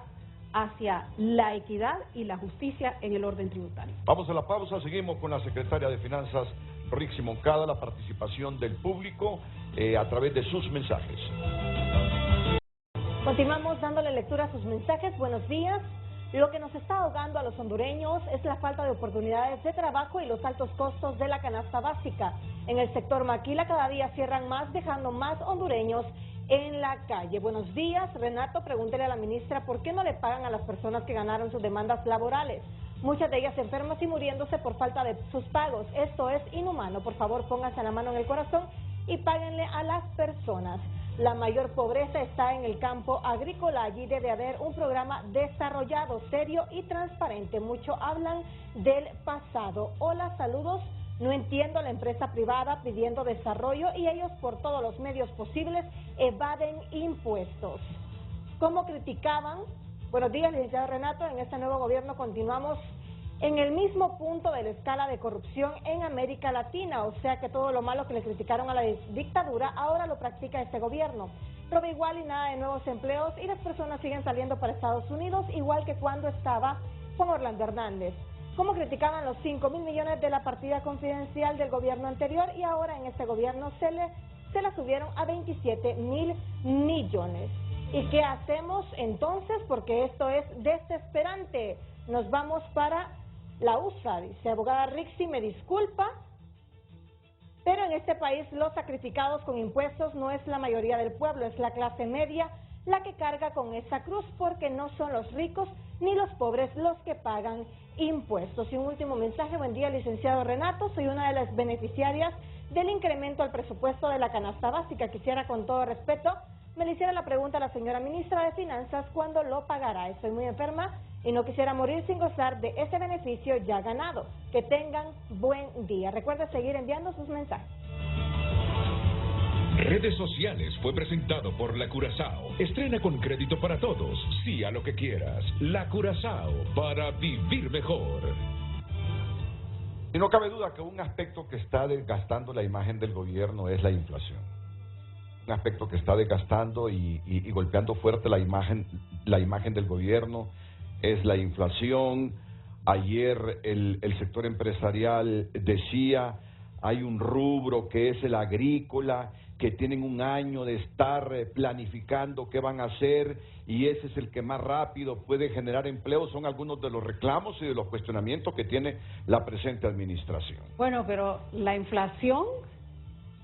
[SPEAKER 3] hacia la equidad y la justicia en el orden tributario.
[SPEAKER 2] Vamos a la pausa, seguimos con la secretaria de Finanzas, Rixi Moncada, la participación del público a través de sus mensajes.
[SPEAKER 5] Continuamos dándole lectura a sus mensajes. Buenos días. Lo que nos está ahogando a los hondureños es la falta de oportunidades de trabajo y los altos costos de la canasta básica. En el sector maquila cada día cierran más, dejando más hondureños en la calle. Buenos días, Renato. Pregúntele a la ministra por qué no le pagan a las personas que ganaron sus demandas laborales. Muchas de ellas enfermas y muriéndose por falta de sus pagos. Esto es inhumano. Por favor, pónganse la mano en el corazón y páguenle a las personas. La mayor pobreza está en el campo agrícola. Allí debe haber un programa desarrollado, serio y transparente. Mucho hablan del pasado. Hola, saludos. No entiendo a la empresa privada pidiendo desarrollo y ellos por todos los medios posibles evaden impuestos. ¿Cómo criticaban? Buenos días, licenciado Renato. En este nuevo gobierno continuamos en el mismo punto de la escala de corrupción en América Latina, o sea que todo lo malo que le criticaron a la dictadura ahora lo practica este gobierno. Roba igual y nada de nuevos empleos y las personas siguen saliendo para Estados Unidos igual que cuando estaba Juan Orlando Hernández. ¿Cómo criticaban los 5.000 millones de la partida confidencial del gobierno anterior y ahora en este gobierno se la subieron a 27.000 millones? ¿Y qué hacemos entonces? Porque esto es desesperante. Nos vamos para la USA, dice abogada Rixi, me disculpa, pero en este país los sacrificados con impuestos no es la mayoría del pueblo, es la clase media la que carga con esa cruz porque no son los ricos ni los pobres los que pagan impuestos. Y un último mensaje, buen día licenciado Renato, soy una de las beneficiarias del incremento al presupuesto de la canasta básica. Quisiera con todo respeto me le hiciera la pregunta a la señora ministra de Finanzas cuándo lo pagará. Estoy muy enferma y no quisiera morir sin gozar de ese beneficio ya ganado. Que tengan buen día. Recuerde seguir enviando sus mensajes.
[SPEAKER 1] Redes Sociales fue presentado por La Curazao. Estrena con crédito para todos. Sí a lo que quieras. La Curazao, para vivir mejor.
[SPEAKER 2] Y no cabe duda que un aspecto que está desgastando la imagen del gobierno es la inflación. Un aspecto que está desgastando y golpeando fuerte la imagen del gobierno es la inflación. Ayer el sector empresarial decía, hay un rubro que es el agrícola, que tienen un año de estar planificando qué van a hacer y ese es el que más rápido puede generar empleo. Son algunos de los reclamos y de los cuestionamientos que tiene la presente administración.
[SPEAKER 3] Bueno, pero la inflación...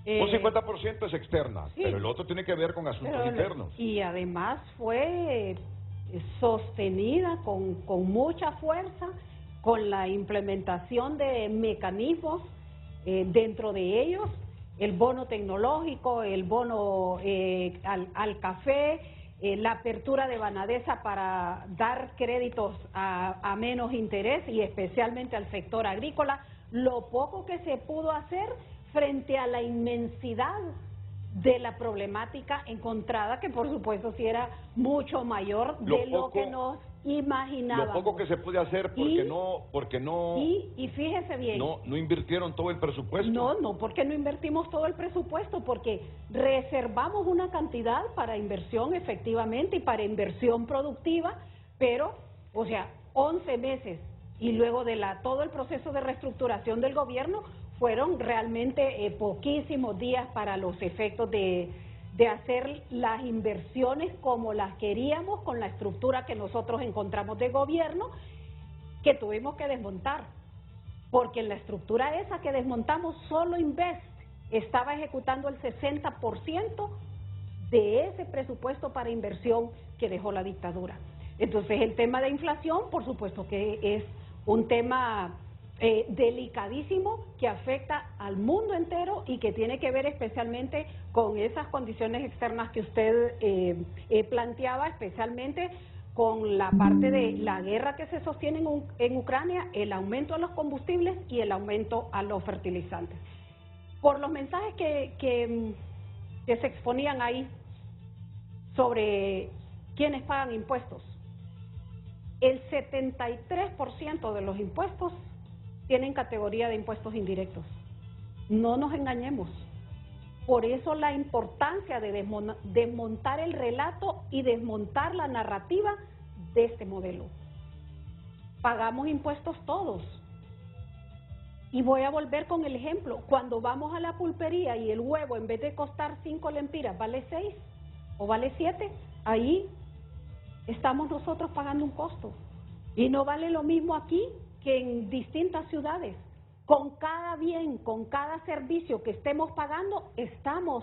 [SPEAKER 2] un 50% es externa,
[SPEAKER 3] sí,
[SPEAKER 2] pero el otro tiene que ver con asuntos internos.
[SPEAKER 3] Y además fue sostenida con mucha fuerza, con la implementación de mecanismos dentro de ellos, el bono tecnológico, el bono al café, la apertura de Banadesa para dar créditos a menos interés y especialmente al sector agrícola, lo poco que se pudo hacer frente a la inmensidad de la problemática encontrada, que por supuesto sí era mucho mayor de lo que nos imaginábamos.
[SPEAKER 2] Lo poco que se puede hacer porque no
[SPEAKER 3] y fíjese bien,
[SPEAKER 2] no invirtieron todo el presupuesto.
[SPEAKER 3] No, porque no invertimos todo el presupuesto, porque reservamos una cantidad para inversión efectivamente y para inversión productiva, pero, o sea, 11 meses y luego de todo el proceso de reestructuración del gobierno fueron realmente poquísimos días para los efectos de hacer las inversiones como las queríamos con la estructura que nosotros encontramos de gobierno, que tuvimos que desmontar, porque en la estructura esa que desmontamos solo Invest estaba ejecutando el 60% de ese presupuesto para inversión que dejó la dictadura. Entonces el tema de inflación, por supuesto que es un tema delicadísimo que afecta al mundo entero y que tiene que ver especialmente con esas condiciones externas que usted planteaba, especialmente con la parte de la guerra que se sostiene en Ucrania, el aumento a los combustibles y el aumento a los fertilizantes. Por los mensajes que se exponían ahí sobre quiénes pagan impuestos, el 73% de los impuestos tienen categoría de impuestos indirectos. No nos engañemos. Por eso la importancia de desmontar el relato y desmontar la narrativa de este modelo. Pagamos impuestos todos. Y voy a volver con el ejemplo. Cuando vamos a la pulpería y el huevo, en vez de costar 5 lempiras, vale 6 o vale 7, ahí estamos nosotros pagando un costo. Y no vale lo mismo aquí que en distintas ciudades. Con cada bien, con cada servicio que estemos pagando, estamos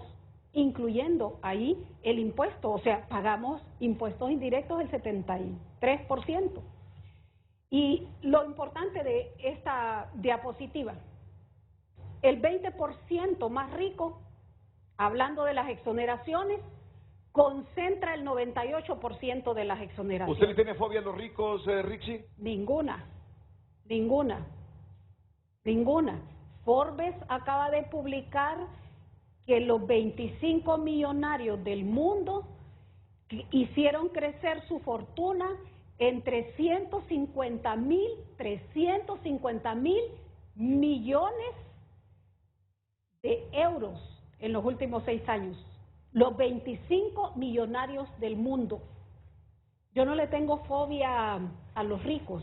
[SPEAKER 3] incluyendo ahí el impuesto, o sea, pagamos impuestos indirectos del 73%. Y lo importante de esta diapositiva, el 20% más rico, hablando de las exoneraciones, concentra el 98% de las exoneraciones.
[SPEAKER 2] ¿Usted le tiene fobia a los ricos, Rixi?
[SPEAKER 3] Ninguna. Forbes acaba de publicar que los 25 millonarios del mundo hicieron crecer su fortuna en 350.000 millones de euros en los últimos 6 años. Los 25 millonarios del mundo. Yo no le tengo fobia a los ricos.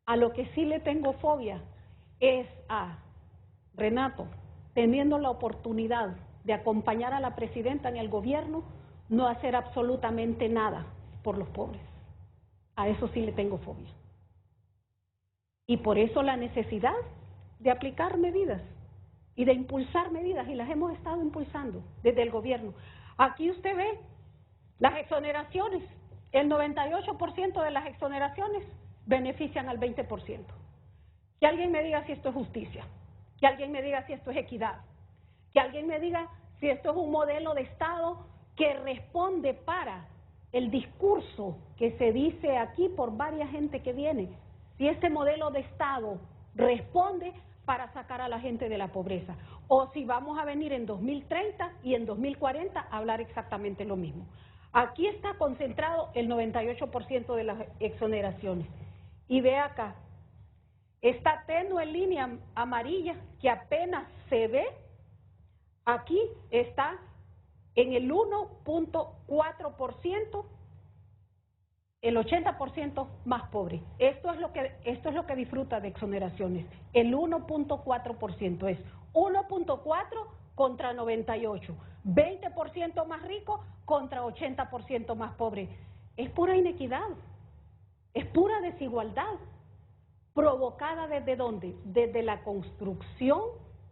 [SPEAKER 3] A lo que sí le tengo fobia es a Renato, teniendo la oportunidad de acompañar a la presidenta en el gobierno, no hacer absolutamente nada por los pobres. A eso sí le tengo fobia. Y por eso la necesidad de aplicar medidas y de impulsar medidas, y las hemos estado impulsando desde el gobierno. Aquí usted ve las exoneraciones, el 98% de las exoneraciones benefician al 20%. Que alguien me diga si esto es justicia, que alguien me diga si esto es equidad, que alguien me diga si esto es un modelo de Estado que responde para el discurso que se dice aquí por varias gente que viene, si este modelo de Estado responde para sacar a la gente de la pobreza, o si vamos a venir en 2030 y en 2040 a hablar exactamente lo mismo. Aquí está concentrado el 98% de las exoneraciones. Y ve acá, esta tenue línea amarilla que apenas se ve, aquí está en el 1.4%, el 80% más pobre. Esto es lo que disfruta de exoneraciones, el 1.4%, es 1.4 contra 98, 20% más rico contra 80% más pobre. Es pura inequidad. Es pura desigualdad, provocada ¿desde dónde? Desde la construcción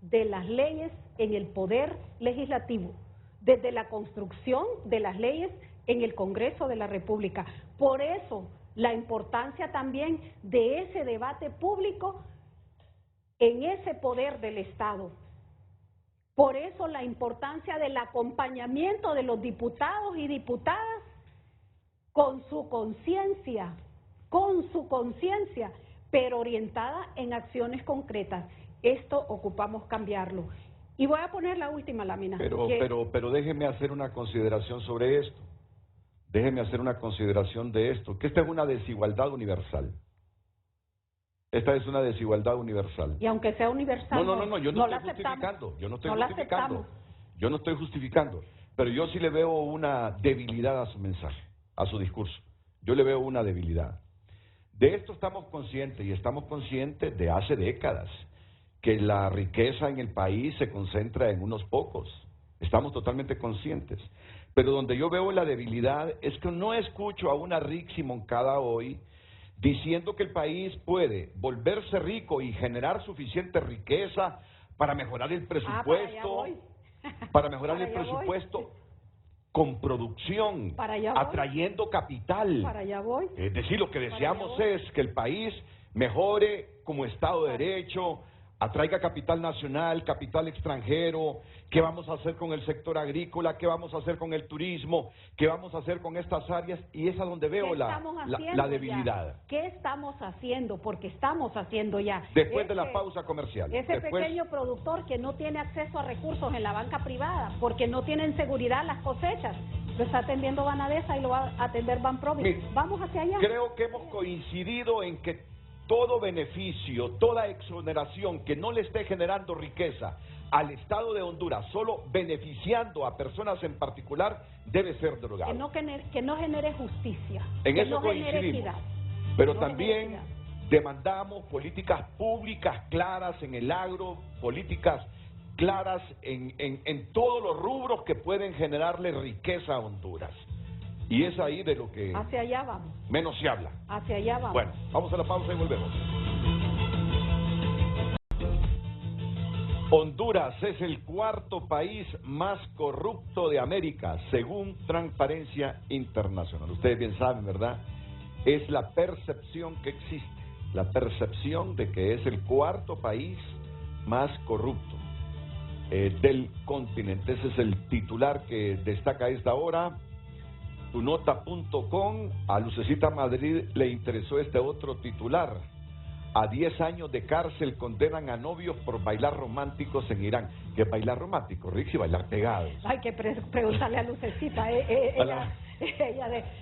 [SPEAKER 3] de las leyes en el poder legislativo, desde la construcción de las leyes en el Congreso de la República. Por eso, la importancia también de ese debate público en ese poder del Estado. Por eso, la importancia del acompañamiento de los diputados y diputadas con su conciencia, pero orientada en acciones concretas. Esto ocupamos cambiarlo. Y voy a poner la última lámina.
[SPEAKER 2] Pero déjeme hacer una consideración sobre esto. Déjeme hacer una consideración de esto, que esta es una desigualdad universal. Esta es una desigualdad universal.
[SPEAKER 3] Y aunque sea universal,
[SPEAKER 2] no, yo no estoy justificando. Yo no estoy justificando. Yo no estoy justificando. Pero yo sí le veo una debilidad a su mensaje, a su discurso. Yo le veo una debilidad. De esto estamos conscientes, y estamos conscientes de hace décadas, que la riqueza en el país se concentra en unos pocos. Estamos totalmente conscientes. Pero donde yo veo la debilidad es que no escucho a una Rixi Moncada hoy diciendo que el país puede volverse rico y generar suficiente riqueza para mejorar el presupuesto, para mejorar el presupuesto con producción, atrayendo capital.
[SPEAKER 3] Para allá voy.
[SPEAKER 2] Es decir, lo que deseamos es que el país mejore como Estado de Derecho, atraiga capital nacional, capital extranjero. ¿Qué vamos a hacer con el sector agrícola? ¿Qué vamos a hacer con el turismo? ¿Qué vamos a hacer con estas áreas? Y es a donde veo la debilidad.
[SPEAKER 3] ¿Qué estamos haciendo? Porque estamos haciendo ya.
[SPEAKER 2] Después de la pausa comercial.
[SPEAKER 3] Ese pequeño productor que no tiene acceso a recursos en la banca privada, porque no tienen seguridad las cosechas, lo está atendiendo Banadesa y lo va a atender Banprovis. Vamos hacia allá.
[SPEAKER 2] Creo que hemos coincidido en que todo beneficio, toda exoneración que no le esté generando riqueza al Estado de Honduras, solo beneficiando a personas en particular, debe ser derogado.
[SPEAKER 3] Que no genere justicia.
[SPEAKER 2] En eso
[SPEAKER 3] no
[SPEAKER 2] coincidimos. Pero también demandamos políticas públicas claras en el agro, políticas claras en todos los rubros que pueden generarle riqueza a Honduras. Y es ahí de lo que
[SPEAKER 3] hacia allá vamos.
[SPEAKER 2] Menos se habla.
[SPEAKER 3] Hacia allá vamos.
[SPEAKER 2] Bueno, vamos a la pausa y volvemos. Honduras es el cuarto país más corrupto de América, según Transparencia Internacional. Ustedes bien saben, ¿verdad? Es la percepción que existe, la percepción de que es el cuarto país más corrupto del continente. Ese es el titular que destaca a esta hora. Tunota.com. A Lucecita Madrid le interesó este otro titular. A 10 años de cárcel condenan a novios por bailar románticos en Irán. ¿Qué es bailar romántico, Rixi? Bailar pegados.
[SPEAKER 3] Hay que preguntarle a Lucecita. Ella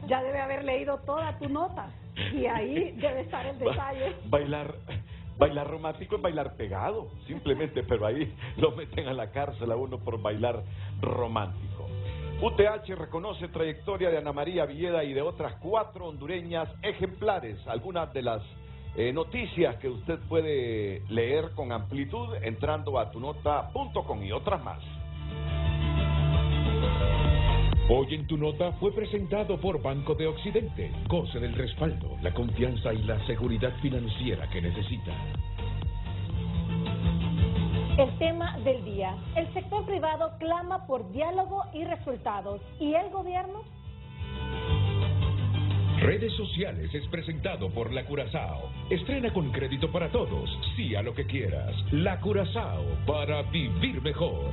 [SPEAKER 3] ya debe haber leído toda tu nota. Y ahí debe estar el detalle.
[SPEAKER 2] Bailar romántico es bailar pegado, simplemente, pero ahí lo meten a la cárcel a uno por bailar romántico. UTH reconoce trayectoria de Ana María Villeda y de otras 4 hondureñas ejemplares. Algunas de las noticias que usted puede leer con amplitud entrando a tunota.com y otras más.
[SPEAKER 1] Hoy en Tu Nota fue presentado por Banco de Occidente. Goce del respaldo, la confianza y la seguridad financiera que necesita.
[SPEAKER 5] El tema del día. El sector privado clama por diálogo y resultados. ¿Y el gobierno?
[SPEAKER 1] Redes Sociales es presentado por La Curazao. Estrena con crédito para todos. Sí a lo que quieras. La Curazao, para vivir mejor.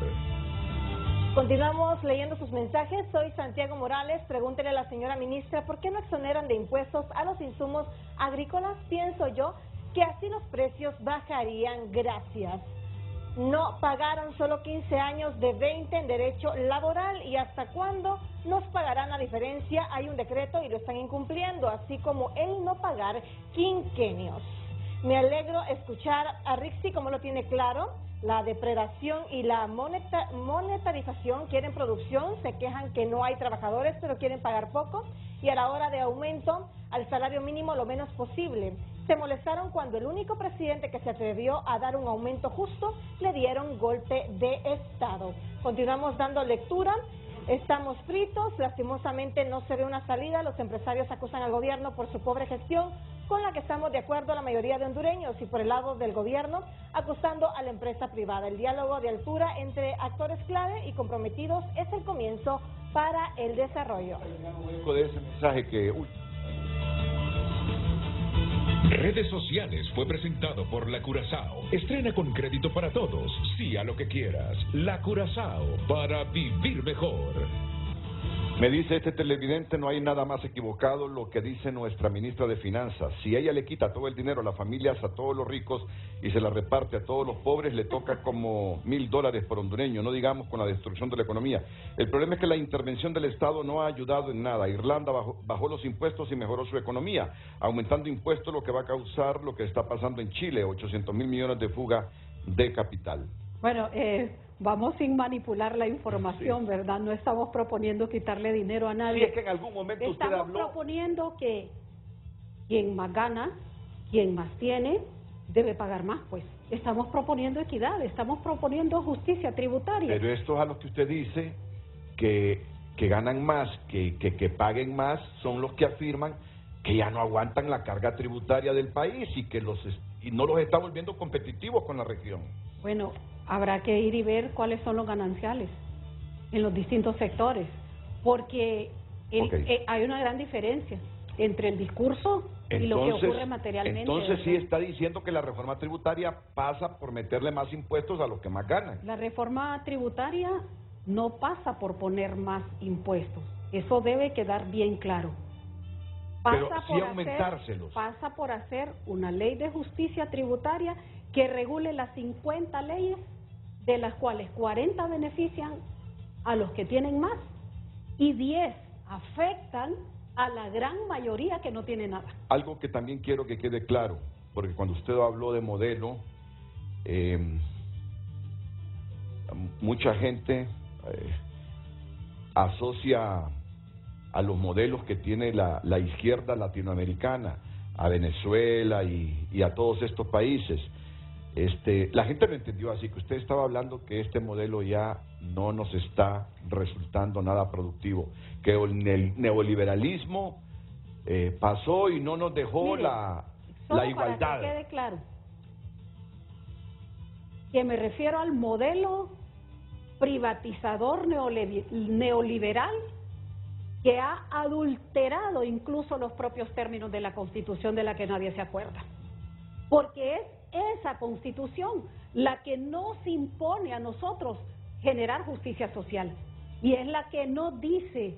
[SPEAKER 5] Continuamos leyendo sus mensajes. Soy Santiago Morales. Pregúntele a la señora ministra por qué no exoneran de impuestos a los insumos agrícolas. Pienso yo que así los precios bajarían. Gracias. No pagaron solo 15 años de 20 en derecho laboral. ¿Y hasta cuándo nos pagarán la diferencia? Hay un decreto y lo están incumpliendo, así como el no pagar quinquenios. Me alegro escuchar a Rixi como lo tiene claro. La depredación y la monetarización quieren producción, se quejan que no hay trabajadores pero quieren pagar poco, y a la hora de aumento al salario mínimo lo menos posible. Se molestaron cuando el único presidente que se atrevió a dar un aumento justo le dieron golpe de estado. Continuamos dando lectura. Estamos fritos, lastimosamente no se ve una salida. Los empresarios acusan al gobierno por su pobre gestión, con la que estamos de acuerdo la mayoría de hondureños, y por el lado del gobierno acusando a la empresa privada. El diálogo de altura entre actores clave y comprometidos es el comienzo para el desarrollo.
[SPEAKER 2] De ese mensaje que
[SPEAKER 1] Redes Sociales fue presentado por La Curazao. Estrena con crédito para todos. Sí a lo que quieras. La Curazao, para vivir mejor.
[SPEAKER 2] Me dice este televidente, no hay nada más equivocado lo que dice nuestra ministra de Finanzas. Si ella le quita todo el dinero a las familias, a todos los ricos y se la reparte a todos los pobres, le toca como $1,000 por hondureño, no digamos con la destrucción de la economía. El problema es que la intervención del Estado no ha ayudado en nada. Irlanda bajó los impuestos y mejoró su economía. Aumentando impuestos, lo que va a causar lo que está pasando en Chile, 800.000 millones de fuga de capital.
[SPEAKER 3] Bueno, vamos sin manipular la información, sí, ¿verdad? No estamos proponiendo quitarle dinero a nadie.
[SPEAKER 2] Sí, es que en algún momento usted habló...
[SPEAKER 3] Estamos proponiendo que quien más gana, quien más tiene, debe pagar más, pues. Estamos proponiendo equidad, estamos proponiendo justicia tributaria.
[SPEAKER 2] Pero estos a los que usted dice que ganan más, que paguen más, son los que afirman que ya no aguantan la carga tributaria del país y no los está volviendo competitivos con la región.
[SPEAKER 3] Bueno, habrá que ir y ver cuáles son los gananciales en los distintos sectores, porque hay una gran diferencia entre el discurso y lo que ocurre materialmente.
[SPEAKER 2] Entonces sí está diciendo que la reforma tributaria pasa por meterle más impuestos a los que más ganan.
[SPEAKER 3] La reforma tributaria no pasa por poner más impuestos, eso debe quedar bien claro.
[SPEAKER 2] Pero sí aumentárselos.
[SPEAKER 3] Pasa por hacer una ley de justicia tributaria que regule las 50 leyes, de las cuales 40 benefician a los que tienen más y 10 afectan a la gran mayoría que no tiene nada.
[SPEAKER 2] Algo que también quiero que quede claro, porque cuando usted habló de modelo, mucha gente asocia a los modelos que tiene la izquierda latinoamericana, a Venezuela y a todos estos países. La gente lo entendió así, que usted estaba hablando que este modelo ya no nos está resultando nada productivo, que el neoliberalismo pasó y no nos dejó la igualdad.
[SPEAKER 3] Para que quede claro, que me refiero al modelo privatizador neoliberal que ha adulterado incluso los propios términos de la Constitución, de la que nadie se acuerda. Porque es esa Constitución la que nos impone a nosotros generar justicia social. Y es la que no dice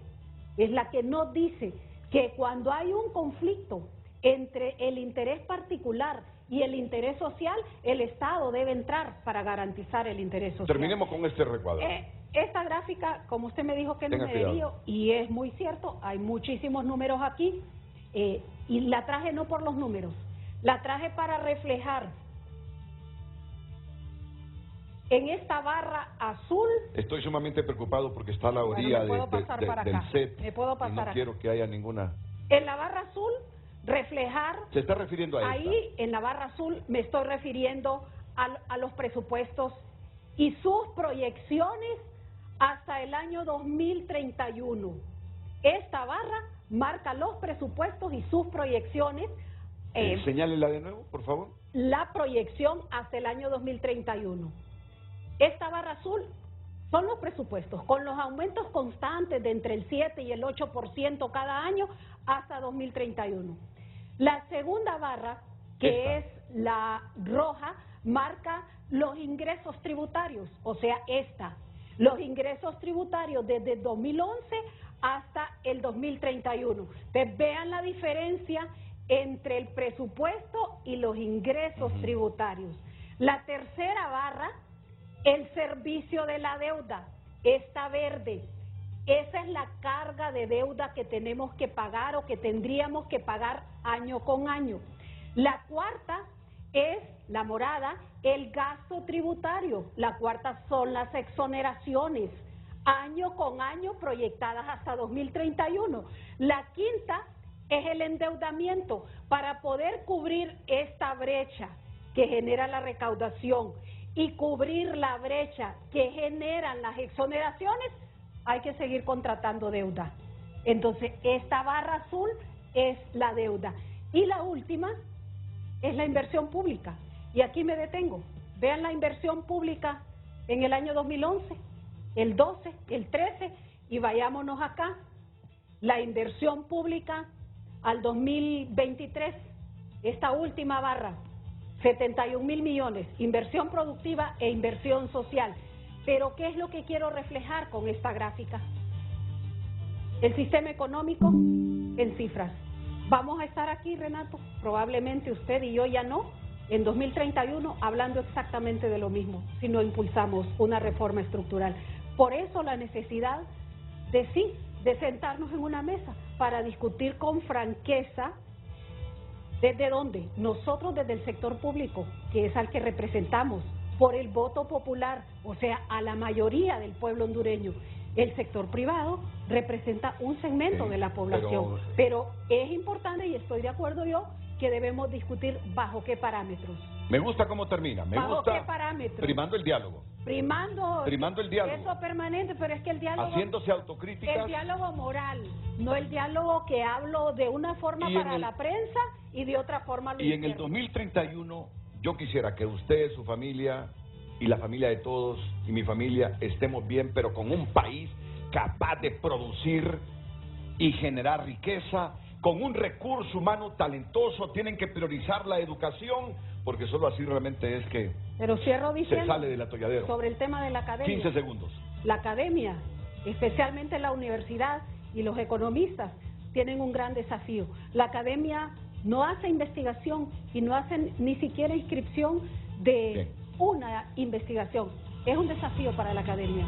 [SPEAKER 3] que cuando hay un conflicto entre el interés particular y el interés social, el Estado debe entrar para garantizar el interés social.
[SPEAKER 2] Terminemos con este recuadro.
[SPEAKER 3] Esta gráfica, como usted me dijo que numerario, y es muy cierto, hay muchísimos números aquí, y la traje no por los números, la traje para reflejar en esta barra azul.
[SPEAKER 2] Estoy sumamente preocupado porque está a la orilla del set.
[SPEAKER 3] Me puedo pasar
[SPEAKER 2] y no
[SPEAKER 3] acá.
[SPEAKER 2] Quiero que haya ninguna...
[SPEAKER 3] En la barra azul, reflejar...
[SPEAKER 2] ¿Se está refiriendo a
[SPEAKER 3] ahí,
[SPEAKER 2] esta?
[SPEAKER 3] En la barra azul, me estoy refiriendo a los presupuestos y sus proyecciones hasta el año 2031. Esta barra marca los presupuestos y sus proyecciones.
[SPEAKER 2] Señálela de nuevo, por favor.
[SPEAKER 3] La proyección hasta el año 2031. Esta barra azul son los presupuestos, con los aumentos constantes de entre el 7 y el 8% cada año hasta 2031. La segunda barra, que es la roja, marca los ingresos tributarios, o sea, los ingresos tributarios desde 2011 hasta el 2031. Entonces, vean la diferencia entre el presupuesto y los ingresos tributarios. La tercera barra, el servicio de la deuda, esta verde, esa es la carga de deuda que tenemos que pagar o que tendríamos que pagar año con año. La cuarta es, la morada, el gasto tributario. La cuarta son las exoneraciones, año con año proyectadas hasta 2031. La quinta es el endeudamiento. Para poder cubrir esta brecha que genera la recaudación y cubrir la brecha que generan las exoneraciones, hay que seguir contratando deuda. Entonces, esta barra azul es la deuda. Y la última es la inversión pública. Y aquí me detengo. Vean la inversión pública en el año 2011, el 12, el 13, y vayámonos acá. La inversión pública al 2023, esta última barra, 71.000 millones, inversión productiva e inversión social. Pero ¿qué es lo que quiero reflejar con esta gráfica? El sistema económico en cifras. Vamos a estar aquí, Renato, probablemente usted y yo ya no, en 2031 hablando exactamente de lo mismo, si no impulsamos una reforma estructural. Por eso la necesidad de sentarnos en una mesa para discutir con franqueza. ¿Desde dónde? Nosotros desde el sector público, que es al que representamos, por el voto popular, o sea, a la mayoría del pueblo hondureño. El sector privado representa un segmento de la población, pero es importante, y estoy de acuerdo yo, que debemos discutir bajo qué parámetros.
[SPEAKER 2] Me gusta cómo termina, me
[SPEAKER 3] ¿Bajo
[SPEAKER 2] gusta
[SPEAKER 3] qué parámetros?
[SPEAKER 2] primando el diálogo.
[SPEAKER 3] Primando
[SPEAKER 2] el diálogo.
[SPEAKER 3] Eso permanente, pero es que el diálogo...
[SPEAKER 2] Haciéndose autocríticas.
[SPEAKER 3] El diálogo moral, no el diálogo que hablo de una forma para la prensa y de otra forma lo
[SPEAKER 2] Y en el 2031 yo quisiera que usted, su familia y la familia de todos y mi familia estemos bien, pero con un país capaz de producir y generar riqueza, con un recurso humano talentoso. Tienen que priorizar la educación, porque solo así realmente es que
[SPEAKER 3] Pero cierro diciendo,
[SPEAKER 2] se sale del atolladero.
[SPEAKER 3] Sobre el tema de la academia.
[SPEAKER 2] 15 segundos.
[SPEAKER 3] La academia, especialmente la universidad y los economistas, tienen un gran desafío. La academia no hace investigación y no hacen ni siquiera inscripción de una investigación. Es un desafío para la academia.